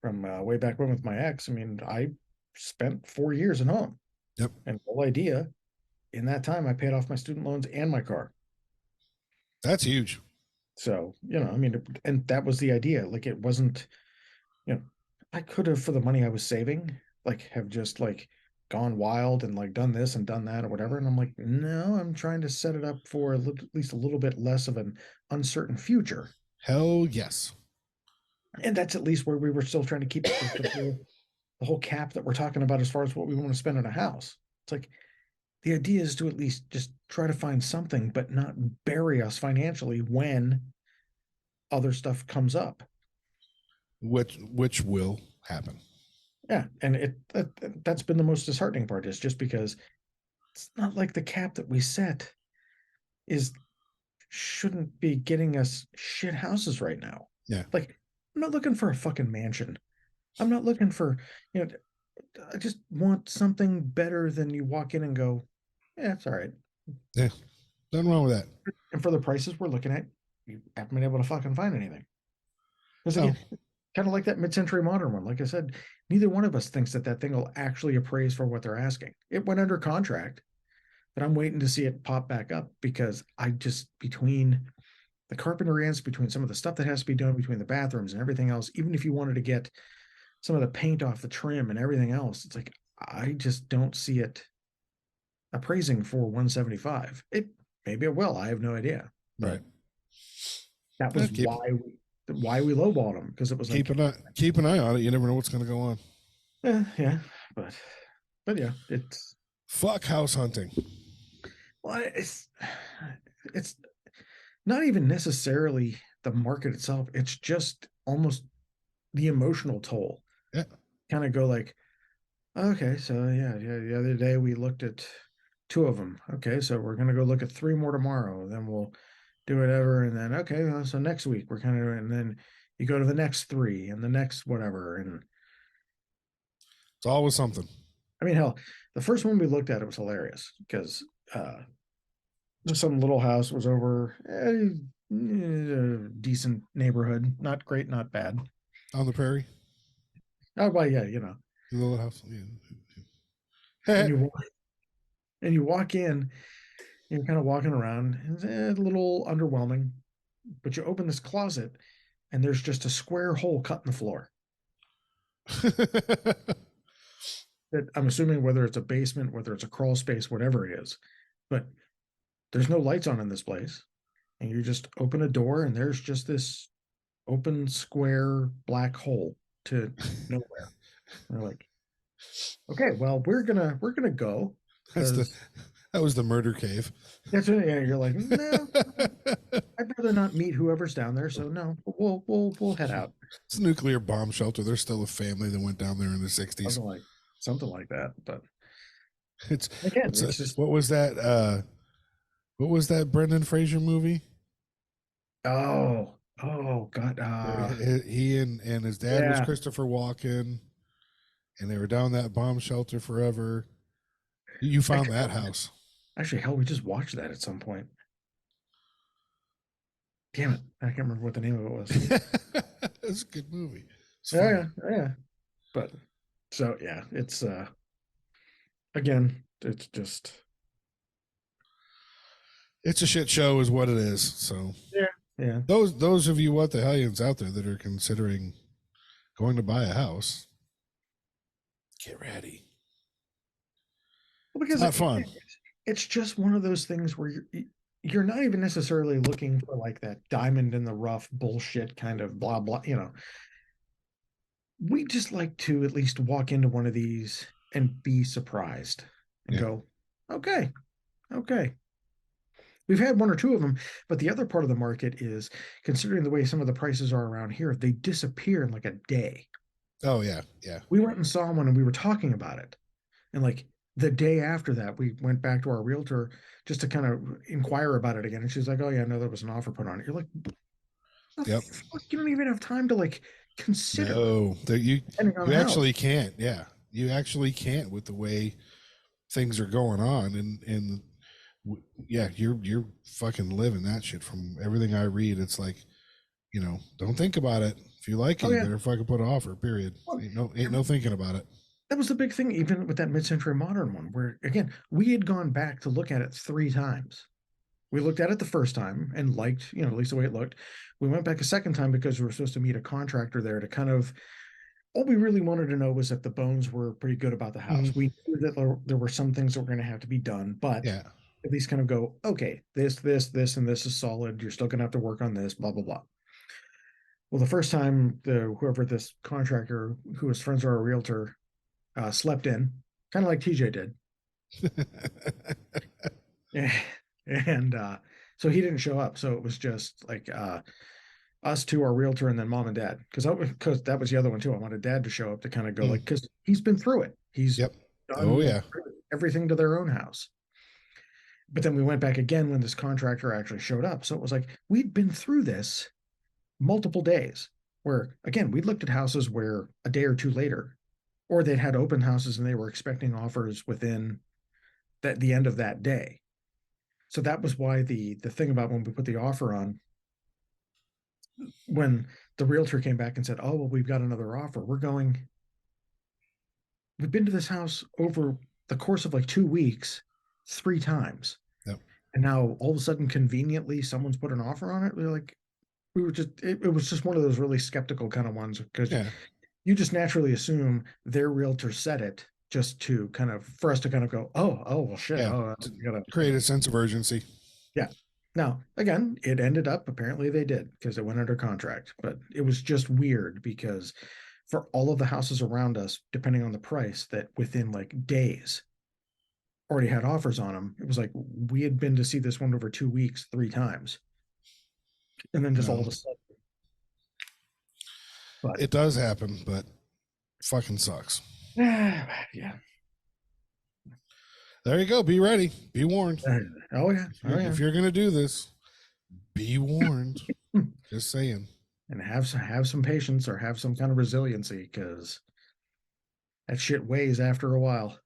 from way back when with my ex, I mean, I spent 4 years at home. Yep. And the whole idea, in that time, I paid off my student loans and my car. That's huge. So, I mean, and that was the idea. Like, it wasn't, I could have, for the money I was saving, like, have just like gone wild and like done this and done that or whatever. And I'm like, no, I'm trying to set it up for at least a little bit less of an uncertain future. Hell yes. And that's at least where we were still trying to keep the whole cap that we're talking about as far as what we want to spend on a house. It's like the idea is to at least just try to find something, but not bury us financially when other stuff comes up. Which will happen. Yeah, and that's been the most disheartening part, is just because it's not like the cap that we set shouldn't be getting us shit houses right now. Yeah. Like, I'm not looking for a fucking mansion. I'm not looking for, I just want something better than you walk in and go, yeah, it's all right. Yeah, nothing wrong with that. And for the prices we're looking at, you haven't been able to fucking find anything. Because No. again, kind of like that mid-century modern one. Like I said, neither one of us thinks that that thing will actually appraise for what they're asking. It went under contract, but I'm waiting to see it pop back up because I just, between the carpentry ends, between some of the stuff that has to be done between the bathrooms and everything else, even if you wanted to get some of the paint off the trim and everything else, it's like I just don't see it appraising for 175. It maybe it will. I have no idea. But Right. that was keep- why we lowballed them, because it was Keep like, keep an eye on it. You never know what's going to go on. yeah, but yeah, it's Fuck house hunting. well, it's not even necessarily the market itself. It's just almost the emotional toll. Yeah. Kind of go like, okay, so yeah, the other day we looked at 2 of them. Okay, so we're gonna go look at 3 more tomorrow. Then we'll do whatever, and then okay, so next week we're kind of, and then you go to the next 3 and the next whatever. And It's always something. I mean, hell, the first one we looked at, it was hilarious because some little house was over a decent neighborhood, not great, not bad. On the prairie. Oh, well, yeah, you know. The little house. Yeah. And you walk in, you're kind of walking around, and it's a little underwhelming, but you open this closet, and there's just a square hole cut in the floor. That I'm assuming whether it's a basement, whether it's a crawl space, whatever it is, but there's no lights on in this place, and you just open a door, and there's just this open square black hole to nowhere. And they're like, okay, well, we're gonna go. That's 'cause that was the murder cave. That's what, yeah, you're like, no, I'd rather not meet whoever's down there. So no, we'll head out. It's a nuclear bomb shelter. There's still a family that went down there in the 60s. Something like that. But It's again, it's it's just what was that Brendan Fraser movie? oh god, He and his dad was yeah. Christopher Walken, and they were down that bomb shelter forever. You found that house. Actually, hell, we just watched that at some point. Damn it, I can't remember what the name of it was. It's a good movie. It's Yeah. But so yeah, it's again, it's just It's a shit show, is what it is. So yeah. those of you what the hellions out there that are considering going to buy a house, get ready. Well, because It's not fun. It's just one of those things where you're not even necessarily looking for like that diamond in the rough bullshit kind of blah blah, you know. We just like to at least walk into one of these and be surprised and go, okay. We've had 1 or 2 of them, but the other part of the market is, considering the way some of the prices are around here, they disappear in like a day. Oh yeah. We went and saw one and we were talking about it. And like the day after that, we went back to our realtor just to kind of inquire about it again. And she's like, oh yeah, no, there was an offer put on it. You're like, Yep. Fuck, you don't even have time to like consider. No, you depending on the actually house. can't. Yeah, you actually can't with the way things are going on, and yeah, you're fucking living that shit. From everything I read, it's like, don't think about it. If you like it, Oh, you yeah. better fucking put an offer. Period. Well, Ain't no thinking about it. That was the big thing, even with that mid-century modern one, where again, we had gone back to look at it 3 times. We looked at it the first time and liked, at least the way it looked. We went back a second time because we were supposed to meet a contractor there to kind of, all we really wanted to know was that the bones were pretty good about the house. Mhm. We knew that there were some things that were going to have to be done, but Yeah, at least kind of go, okay, this, and this is solid. You're still going to have to work on this, blah, blah, blah. Well, the first time, whoever this contractor who was friends with our realtor slept in, kind of like TJ did. And so he didn't show up. So it was just like us 2, our realtor, and then mom and dad. Because that was the other one too. I wanted dad to show up to kind of go like, because he's been through it. He's Yep. done Oh, yeah. everything to their own house. But then we went back again when this contractor actually showed up. So it was like we'd been through this multiple days where, again, we looked at houses where a day or 2 later, or they'd had open houses and they were expecting offers within the end of that day. So that was why the thing about when we put the offer on, when the realtor came back and said, "Oh, well, we've got another offer," we've been to this house over the course of like 2 weeks, 3 times. Yep. And now all of a sudden, conveniently, someone's put an offer on it. It was just one of those really skeptical kind of ones, because Yeah. you just naturally assume their realtor said it just to kind of, for us to kind of go, well, shit. Yeah. Oh, we gotta, Create a sense of urgency. yeah. Now, again, it ended up, apparently they did, because it went under contract, but it was just weird because for all of the houses around us, depending on the price, that within like days already had offers on them, it was like we had been to see this one over 2 weeks, 3 times. And then just all of a sudden. But It does happen, but fucking sucks. yeah. There you go. Be ready. Be warned. Oh yeah. If you're gonna do this, be warned. Just saying. And have some patience, or have some kind of resiliency, because that shit weighs after a while.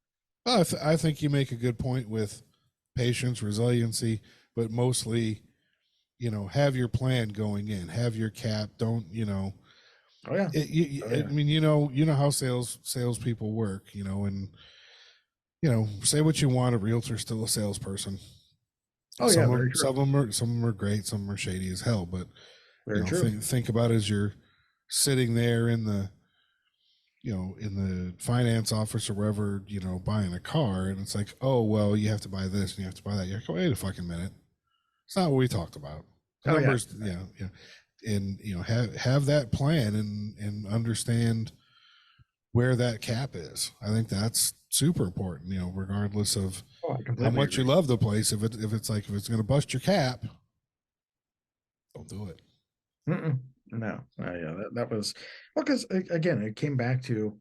Well, I think you make a good point with patience, resiliency, but mostly, have your plan going in. Have your cap. Don't Oh yeah. I mean, you know how salespeople work. And say what you want. A realtor's still a salesperson. Oh yeah. Very true. Some of them are great. Some of them are shady as hell. But Very true. think about it as you're sitting there in the in the finance office or wherever, buying a car, and it's like, oh, well, you have to buy this and you have to buy that. You're like, wait a fucking minute. It's not what we talked about. Numbers, yeah. And, have that plan and understand where that cap is. I think that's super important, regardless of how much you love the place. If it's going to bust your cap, don't do it. No, yeah, that was, well, because again, it came back to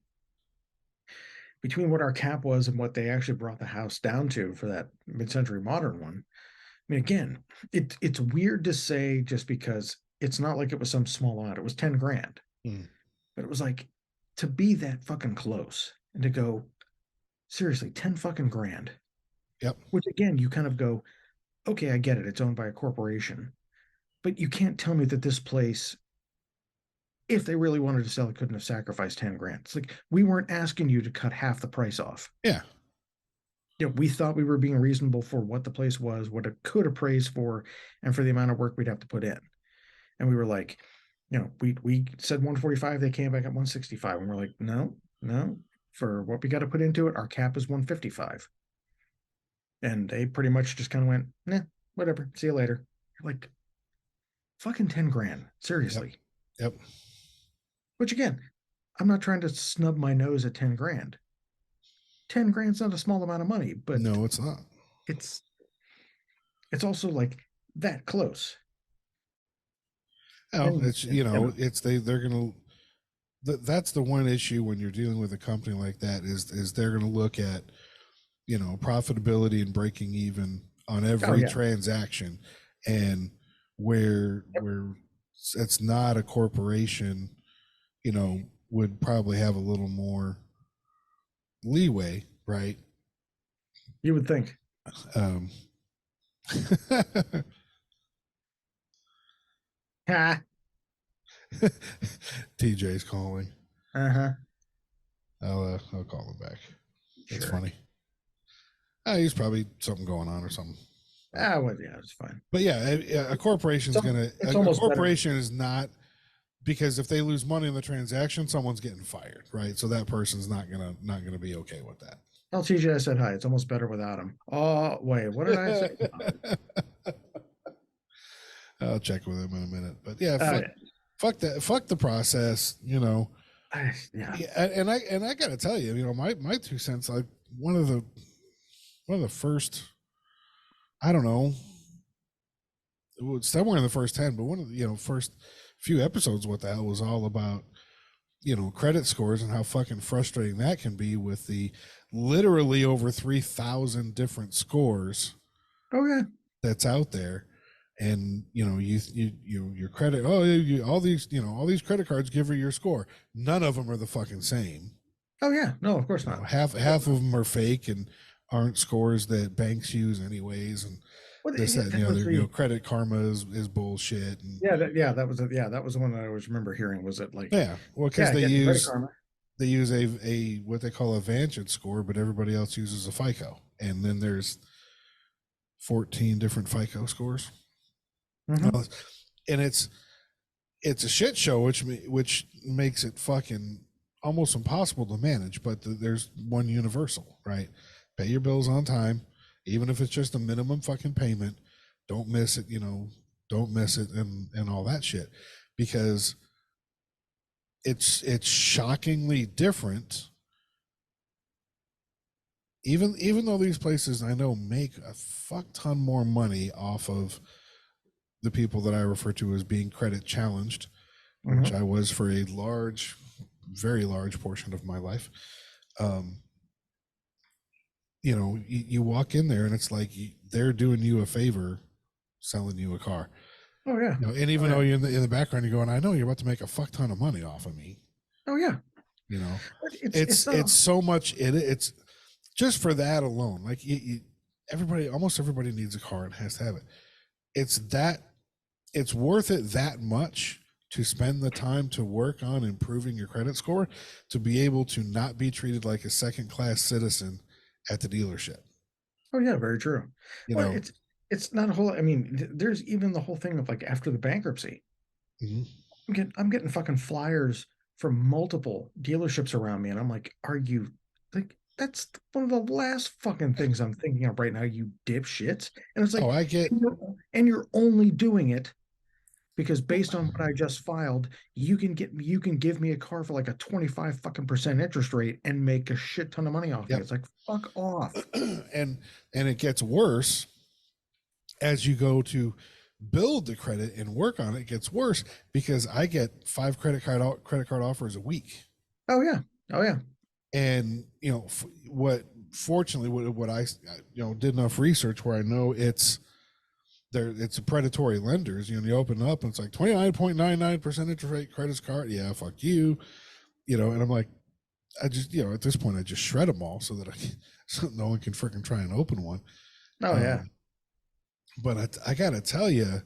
between what our cap was and what they actually brought the house down to for that mid-century modern one. I mean, again, it's weird to say, just because it's not like it was some small amount. It was 10 grand, but it was like, to be that fucking close and to go, seriously, 10 fucking grand. Yep. Which again, you kind of go, okay, I get it. It's owned by a corporation, but you can't tell me that this place, if they really wanted to sell it, couldn't have sacrificed 10 grand. It's like, we weren't asking you to cut half the price off. Yeah. We thought we were being reasonable for what the place was, what it could appraise for, and for the amount of work we'd have to put in. And we were like, we said 145, they came back at 165. And we're like, no, for what we got to put into it, our cap is 155. And they pretty much just kind of went, nah, whatever, see you later. Like, fucking 10 grand, seriously. Yep. Which again, I'm not trying to snub my nose at 10 grand. 10 grand's not a small amount of money, but no, it's not. It's also like that close. Oh, it's it's they're gonna. That's the one issue when you're dealing with a company like that is they're gonna look at profitability and breaking even on every transaction, and where it's not a corporation, would probably have a little more leeway, right? You would think. TJ's calling. Uh-huh. I'll call him back. That's Sure. funny. He's probably something going on or something. Well, yeah, it's fine. But yeah, a corporation's a corporation is not, because if they lose money on the transaction, someone's getting fired, right? So that person's not gonna be okay with that. Tell TJ I said hi. It's almost better without him. Oh, wait, what did I say? I'll check with him in a minute. But yeah, fuck that. Fuck the process. Yeah. And I gotta tell you, my 2 cents. Like one of the first, I don't know, it was somewhere in the first 10, but one of the first few episodes, what the hell was all about, credit scores and how fucking frustrating that can be with the literally over 3,000 different scores. Oh yeah, that's out there. And your credit, all these credit cards give her your score. None of them are the fucking same. Oh yeah, no, of course not. Half of them are fake and aren't scores that banks use anyways. And Well, They said, that was the Credit Karma is bullshit. And that was that was the one that I always remember hearing. Was it like yeah, well, because they getting Credit use Karma? they use a what they call a Vantage score, but everybody else uses a FICO, and then there's 14 different FICO scores. Mhm. And it's a shit show, which makes it fucking almost impossible to manage. But there's one universal, right? Pay your bills on time, even if it's just a minimum fucking payment. Don't miss it, don't miss it, and all that shit, because it's shockingly different. Even though these places I know make a fuck ton more money off of the people that I refer to as being credit challenged, which I was for a very large portion of my life. You walk in there and it's like they're doing you a favor selling you a car. Oh yeah. And even though you're in the background, you're going, I know you're about to make a fuck ton of money off of me. Oh yeah. It's so much. It's just for that alone. Like almost everybody needs a car and has to have it. It's worth it that much to spend the time to work on improving your credit score, to be able to not be treated like a second-class citizen at the dealership. Oh yeah, very true. It's not a whole. I mean, there's even the whole thing of like after the bankruptcy. Mm-hmm. I'm getting fucking flyers from multiple dealerships around me, and I'm like, are you like? That's one of the last fucking things I'm thinking of right now, you dipshits. And it's like, I get, and you're only doing it because based on what I just filed, you can give me a car for like a 25 fucking % interest rate and make a shit ton of money off me. It's like, fuck off. And it gets worse as you go to build the credit and work on it. It gets worse because I get 5 credit card offers a week. Oh yeah. And fortunately what I did enough research where I know it's a predatory lenders. You open up and it's like 29.99% interest rate credit card. Yeah, fuck you. And I'm like, I just at this point I just shred them all so that so no one can freaking try and open one. Oh yeah. But I gotta tell you,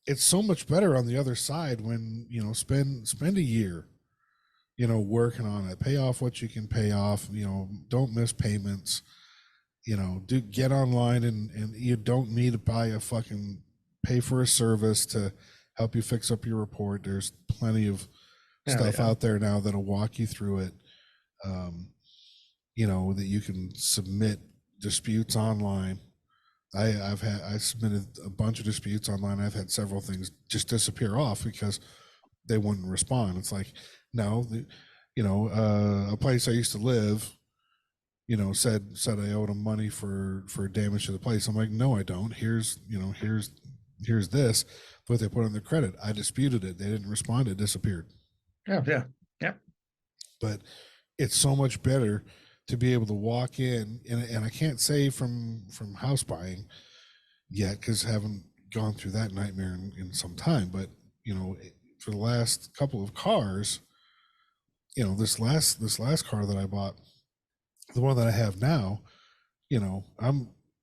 it's so much better on the other side when spend a year working on it, pay off what you can pay off, don't miss payments, get online and you don't need to pay for a service to help you fix up your report. There's plenty of stuff out there now that'll walk you through it. That you can submit disputes online. I submitted a bunch of disputes online. I've had several things just disappear off because they wouldn't respond. It's like, no, a place I used to live, said I owed them money for damage to the place. I'm like, no, I don't. Here's this, what they put on their credit. I disputed it. They didn't respond. It disappeared. Yeah. But it's so much better to be able to walk in, and I can't say from house buying yet because I haven't gone through that nightmare in some time. But for the last couple of cars, this last car that I bought, the one that I have now,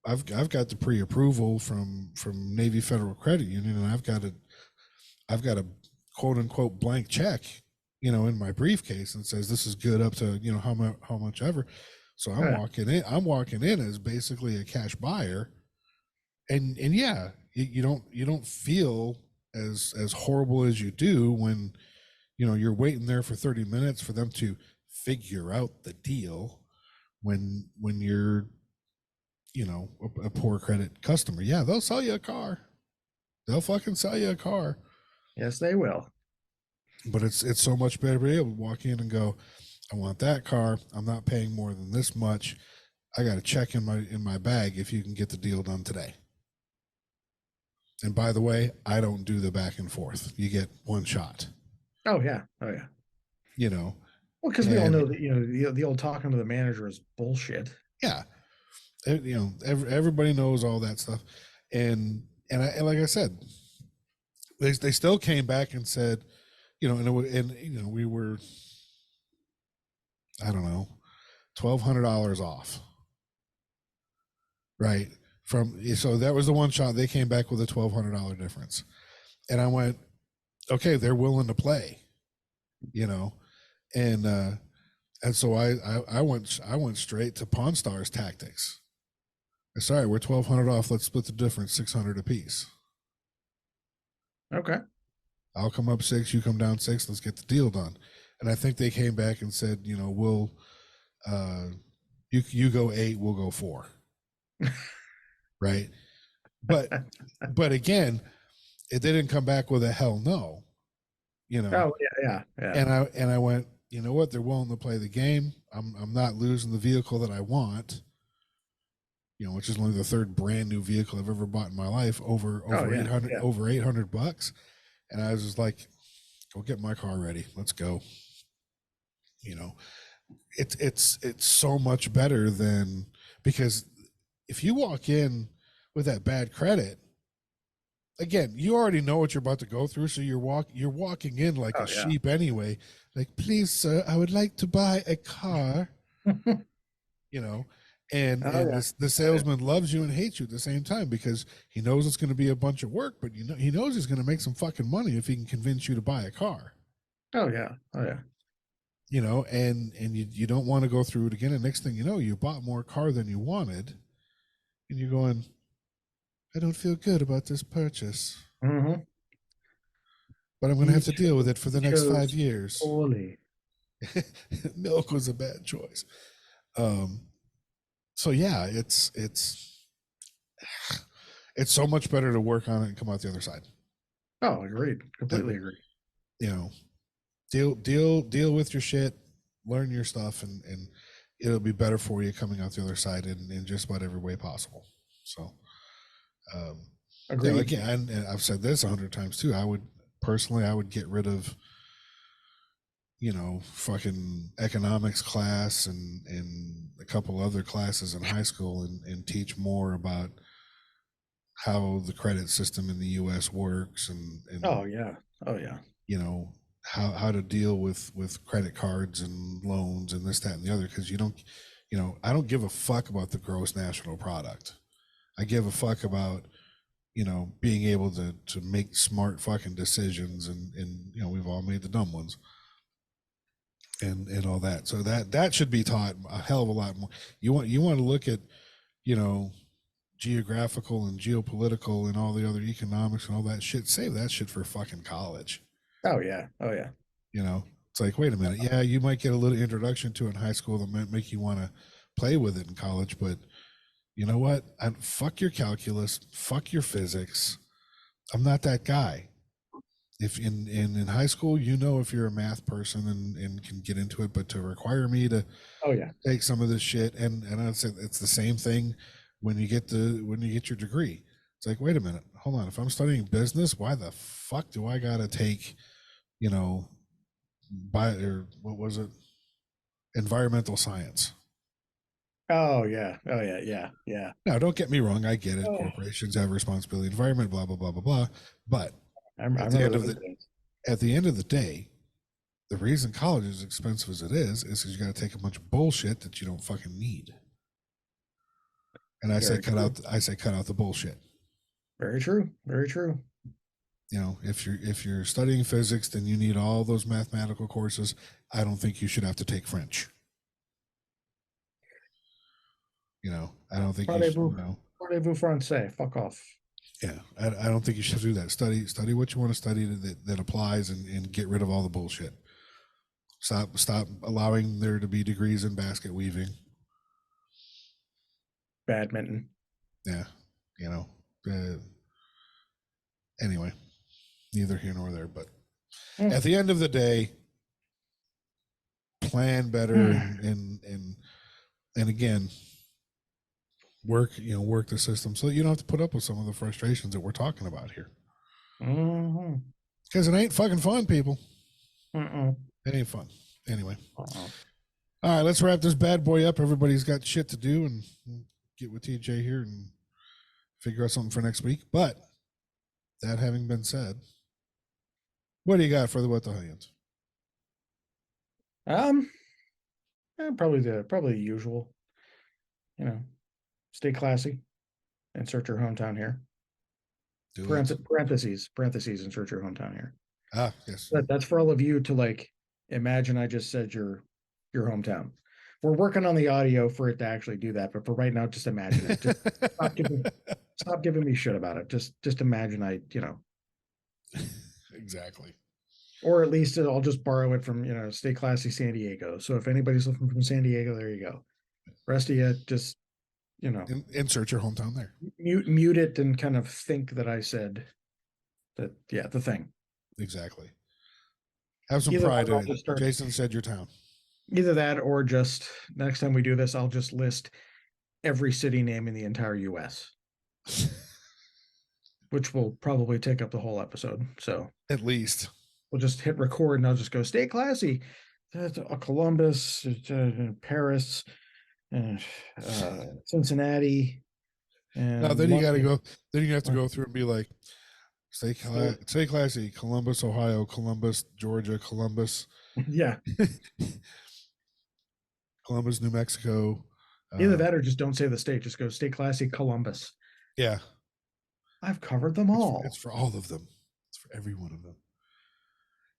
I've got the pre-approval from Navy Federal Credit Union, and I've got a quote unquote blank check, in my briefcase, and says this is good up to how much ever. So I'm walking in as basically a cash buyer, and yeah, you don't feel as horrible as you do when you're waiting there for 30 minutes for them to figure out the deal when you're a poor credit customer. Yeah, they'll sell you a car. They'll fucking sell you a car. Yes, they will. But it's so much better to be able to walk in and go, I want that car. I'm not paying more than this much. I got a check in my bag if you can get the deal done today. And by the way, I don't do the back and forth. You get one shot. Oh yeah. Well, because we all know that the old talking to the manager is bullshit. Yeah, everybody knows all that stuff, and like I said, they still came back and said, we were, I don't know, $1,200 off, right, So that was the one shot. They came back with a $1,200 difference, and I went, okay, they're willing to play, you know, and so I went straight to Pawn Stars tactics. Sorry, we're 1,200 off. Let's split the difference, 600 apiece. Okay. I'll come up 6, you come down 6. Let's get the deal done. And I think they came back and said, you know, we'll, you go 8, we'll go 4, right? But again, they didn't come back with a hell no, you know. Oh yeah. And I went, you know what? They're willing to play the game. I'm not losing the vehicle that I want, you know, which is only the 3rd brand new vehicle I've ever bought in my life, over $800, and I was just like, go get my car ready. Let's go. You know, it's so much better than, because if you walk in with that bad credit, again, you already know what you're about to go through, so you're walking in like a sheep anyway. Like, please, sir, I would like to buy a car. You know, and the salesman loves you and hates you at the same time, because he knows it's going to be a bunch of work, but he knows he's going to make some fucking money if he can convince you to buy a car. Oh yeah. You know, and you don't want to go through it again. And next thing you know, you bought more car than you wanted, and you're going, I don't feel good about this purchase. Mm-hmm. But I'm going to have to deal with it for the next 5 years. Poorly. Milk was a bad choice. So yeah, it's so much better to work on it and come out the other side. Oh, agreed. Completely agree. You know, deal with your shit, learn your stuff, and it'll be better for you coming out the other side in just about every way possible. So, agreed. You know, again, and I've said this 100 times too. I would get rid of, you know, fucking economics class and a couple other classes in high school, and teach more about how the credit system in the U.S. works, and oh yeah, you know, how to deal with credit cards and loans and this, that, and the other, because I don't give a fuck about the gross national product. I give a fuck about, you know, being able to make smart fucking decisions, and you know, we've all made the dumb ones, and all that. So that should be taught a hell of a lot more. You want to look at, you know, geographical and geopolitical and all the other economics and all that shit. Save that shit for fucking college. Oh yeah. You know, it's like, wait a minute. Yeah, you might get a little introduction to it in high school that might make you want to play with it in college, but you know what? Fuck your calculus, fuck your physics. I'm not that guy. If in high school, you know, if you're a math person and can get into it, but to require me to take some of this shit, and I'd say it's the same thing when you get your degree. It's like, wait a minute, hold on. If I'm studying business, why the fuck do I gotta take, you know, environmental science? Oh yeah. Now, don't get me wrong. I get it. Corporations have responsibility, environment, blah, blah, blah, blah, blah. But at the end of the day, the reason college is expensive as it is because you got to take a bunch of bullshit that you don't fucking need. And I say cut out the bullshit. Very true. You know, if you're studying physics, then you need all those mathematical courses. I don't think you should have to take French. You know, I don't think you should, you know. Parlez-vous français? Fuck off. Yeah, I don't think you should do that. Study what you want to study that applies, and get rid of all the bullshit. Stop allowing there to be degrees in basket weaving, badminton. Yeah, you know. Anyway, neither here nor there. But at the end of the day, plan better and again, work the system so that you don't have to put up with some of the frustrations that we're talking about here. Because it ain't fucking fun, people. It ain't fun. Anyway. All right, let's wrap this bad boy up. Everybody's got shit to do, and get with TJ here and figure out something for next week. But that having been said, what do you got for the What the Hands? Probably the usual. You know, stay classy. Insert your hometown here. Do it. Parentheses, insert your hometown here. Ah, yes. That's for all of you to like imagine I just said your hometown. We're working on the audio for it to actually do that, but for right now, just imagine it. Just stop giving me shit about it. Just imagine Exactly. or at least I'll just borrow it from Stay Classy San Diego. So if anybody's looking from San Diego, there you go. Rest of you just Insert your hometown there. mute it and kind of think that I said that. Yeah, the thing. Exactly. Have some Either pride I'll in just it. start- Jason said your town. Either that or just next time we do this, I'll just list every city name in the entire US, which will probably take up the whole episode. So At least. we'll just hit record and I'll just go, Stay Classy. Columbus, Paris, Cincinnati. And Now then you got to London. go. Then you have to go through and be like, stay classy. Columbus, Ohio. Columbus, Georgia. Columbus, Yeah. Columbus, New Mexico. Either that or just don't say the state. Just go Stay Classy Columbus. Yeah. I've covered them all. It's for all of them. It's for every one of them.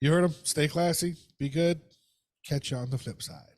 You heard them. Stay classy. Be good. Catch you on the flip side.